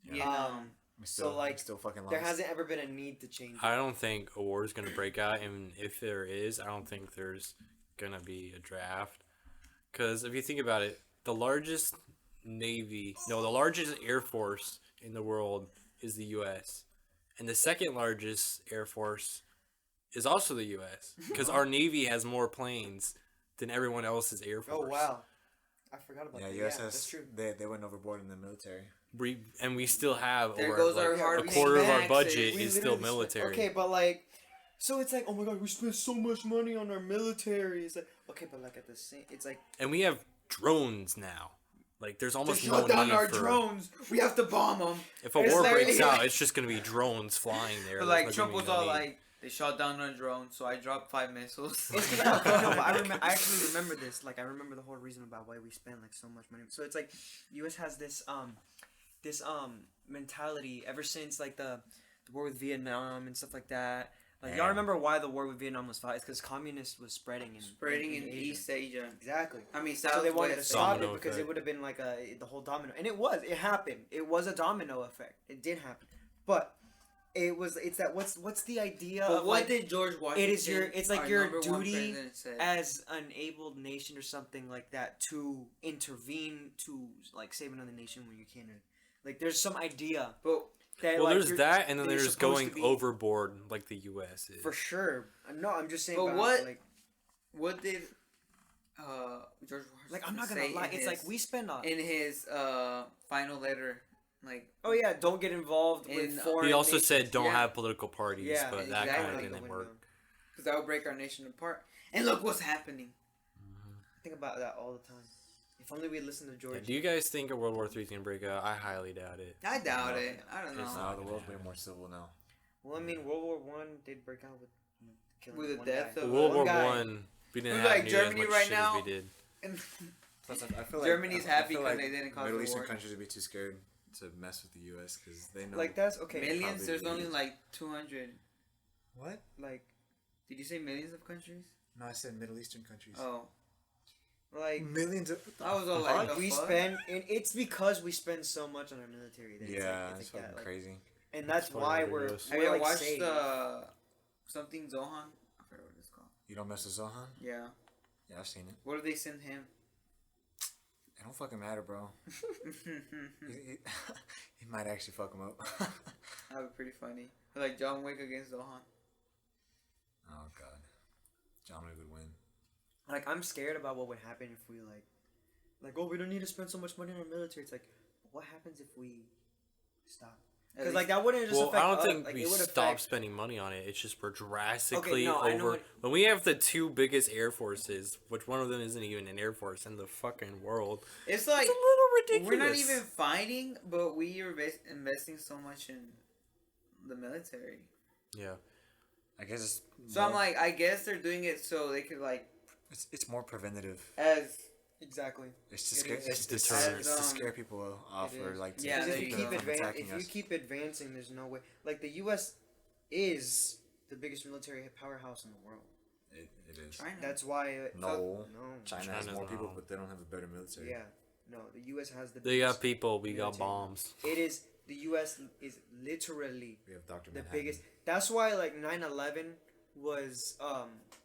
You know.
We
So, like,
we still fucking lost.
There hasn't ever been a need to change it.
I don't think a war is gonna break out, and if there is, I don't think there's gonna be a draft. Because if you think about it, the largest Air Force in the world is the U.S., and the second largest Air Force is also the U.S. Because our Navy has more planes than everyone else's Air Force.
Oh wow, I forgot about
Yeah,
that.
USS.
Yeah, that's true.
They went overboard in the military.
We still have
There
over
goes
like,
our
a
hard
quarter of our
taxes.
budget
We
is still
literally spent-
military.
Okay, but like, so it's like, oh my god, we spent so much money on our military. It's like, okay, but like at the same, it's like
And we have drones now. Like there's
To
almost
shut
no
down
need
our
for.
drones, we have to bomb them.
If a
It's
war
literally
breaks out,
like-
it's just gonna be drones flying there.
But
There's
like
not
Trump
gonna be
was
no
all
need.
like, they shot down our drone, so I dropped 5 missiles.
it's because no, but I actually remember this. Like I remember the whole reason about why we spend like so much money. So it's like, U.S. has this mentality ever since like the war with Vietnam and stuff like that. Like y'all
Damn.
remember why the war with Vietnam was fought? It's because communists was spreading
Spreading in
Asia.
East Asia.
Exactly.
I mean,
So they wanted to
Southwest.
stop
Domino
it because it
effect.
would have been like the whole domino, and it happened. It was a domino effect. It did happen, but it's that what's the idea
But
of
what
like
did George Washington?
it's like
our
your
number one
duty
president, said?
as an abled nation or something like that to intervene to like save another nation when you can. Like there's some idea
But
that
Well,
like,
there's
you're-
that, and then
that you're
there's
supposed
going
to be-
overboard like the U.S. is.
for sure. No, I'm just saying.
But
about,
what-
Like,
what did George Washington
like I'm not gonna
say
lie.
in
It's
his,
like we spend on.
in his final letter, like
Oh yeah, don't get involved with
In-
foreign.
He also
nations.
said don't
Yeah.
have political parties,
Yeah,
but that
exactly.
kind of
Out the
didn't
window.
work.
because that would break our nation apart. And look what's happening.
I think about that all the time. If only we listened to
Yeah,
George.
do you guys think a World War III is gonna break out? I highly doubt it.
I doubt it. I don't
It's
know.
not.
No, the world's way more civil now.
Well, I mean, World War One did break out with killing
With the
one
death
guy.
of-
World
One
War
guy.
One, we didn't
We're
have
like
near
Germany
as much
right
shit
now.
as we did.
And
Plus, I feel
Germany's happy
feel
'cause they didn't cause
Middle
the
Eastern
war.
countries would be too scared to mess with the U.S. because they know.
Like that's okay.
millions.
Probably
There's only
millions.
like 200.
What?
Like,
Did you say millions of countries?
No, I said Middle Eastern countries.
Oh,
like
Millions of.
I was all like, the
we
fuck?
spend, and it's because we spend so much on our military. That
yeah,
it's
it's
like
fucking
that. Like,
crazy.
and that's
It's
why
fucking
we're.
ridiculous.
Have
we're
you
like
watched
safe.
something Zohan? I forgot what it's called.
You don't mess with Zohan?
Yeah.
Yeah, I've seen it.
What did they send him?
It don't fucking matter, bro. He might actually fuck him up.
That would be pretty funny. Like John Wick against Zohan.
Oh god, John Wick would win.
Like I'm scared about what would happen if we like oh we don't need to spend so much money on our military. It's like what happens if we stop?
At
Because
least-
like that wouldn't just
Well,
affect
I don't
us,
think
like,
we
it would
stop
affect,
spending money on it. It's just we're drastically
no, I know
over.
what-
When we have the two biggest air forces, which one of them isn't even an air force in the fucking world,
It's like
it's a little ridiculous.
we're not even fighting, but we are investing so much in the military.
Yeah.
I guess it's.
So I'm like, I guess they're doing it so they could like
it's more preventative.
as
exactly.
It's to
It
scare.
is.
It's,
It's
it's,
deterrent.
it's to scare people off
It
or
is.
like. To
Yeah,
Because
there
if you
you
keep
go.
attacking
if you
us.
keep advancing, there's no way. Like the U.S. is the biggest military powerhouse in the world.
It is.
China.
That's why.
No.
no.
China has
China's
more people,
not.
but they don't have a better military.
Yeah, no. The U.S. has the.
They got
biggest
people. We got
military.
bombs.
It is the U.S. is literally
We have Doctor
the
Manhattan.
biggest. That's why like 9/11 was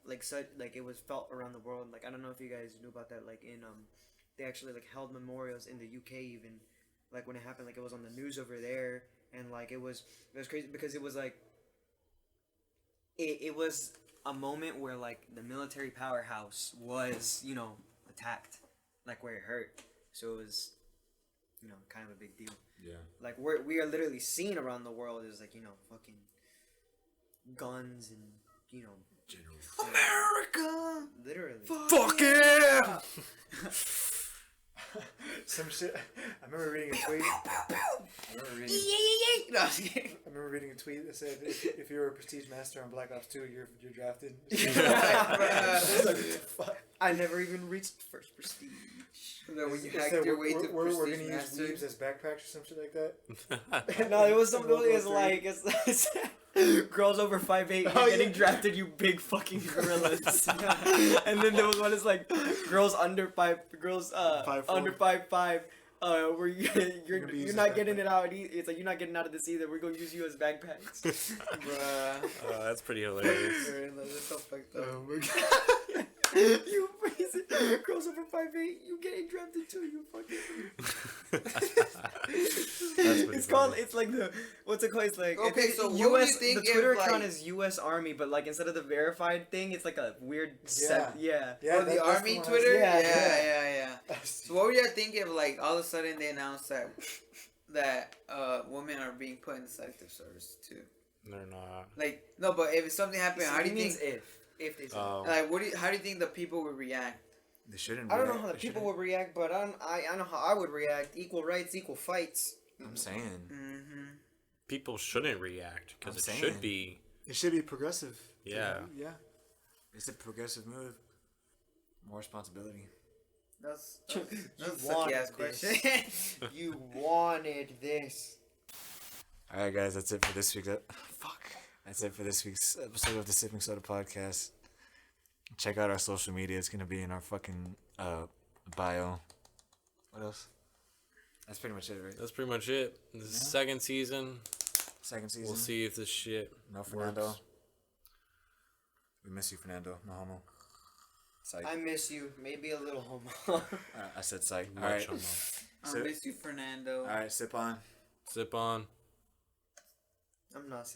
like such like it was felt around the world. Like I don't know if you guys knew about that. Like in they actually like held memorials in the UK even. Like when it happened, like it was on the news over there, and like it was crazy because it was like it was a moment where like the military powerhouse was attacked, like where it hurt. So it was kind of a big deal.
Yeah.
Like we are literally seen around the world as like fucking guns and
General.
America.
literally.
Fuck yeah!
Some shit. I remember reading a tweet. I remember reading.
No, I'm just kidding.
I remember reading a tweet that said if you're a prestige master on Black Ops 2, you're drafted.
I never even reached first prestige.
Then when you
It
hacked
said
your way to
we're
prestige
gonna use
master.
weaves as backpacks or some shit like that.
No, it was something.
World War
It's
III.
like it's girls over 5'8", you're
Oh,
getting
yeah.
drafted, you big fucking gorillas. And then there was one that's like girls under 5, girls
5'4".
under 5'5". Where you're
gonna be
you're
used
not
as
getting
backpack.
it out. It's like you're not getting out of this either. We're gonna use you as backpacks.
Bruh.
Oh, that's pretty hilarious.
That's so fucked up.
Oh my god.
You crazy girls over 5'8", you getting drafted too. You fucking.
pretty
It's called.
funny.
It's like the what's it called? It's like
Okay,
it's
so what
US.
would you think
the Twitter
if,
account
like-
is U.S. Army, but like instead of the verified thing, it's like a weird
Yeah.
yeah.
Yeah,
Oh, the
that's
army
one I was-
Twitter?
Yeah,
Yeah. So what would you think if, like, all of a sudden they announced that women are being put in the selective service too?
They're not.
Like, no, but if something happened, how do you
means
think?
if they say.
Oh.
Like, how do you think the people would react?
They shouldn't.
I don't know
react.
how the
They
people
shouldn't.
would react, but I know how I would react. Equal rights, equal fights.
I'm saying.
Mm-hmm.
People shouldn't react because
I'm
it
saying.
should be.
It should be progressive.
Yeah.
Yeah.
It's a progressive move. More responsibility.
That's
You
a sucky
wanted
ass
this.
question.
You wanted this.
All right, guys, that's it for this week's. That's it for this week's episode of the Sipping Soda Podcast. Check out our social media. It's gonna be in our fucking bio. What else? That's pretty much it, right?
That's pretty much it. This is second season.
Second season.
We'll see if this shit.
No Fernando.
works.
We miss you, Fernando. No homo. Psych.
I miss you. Maybe a little homo.
I said psych. All
Much
right.
homo.
I miss you, Fernando.
All right. Sip on.
Sip on.
I'm not.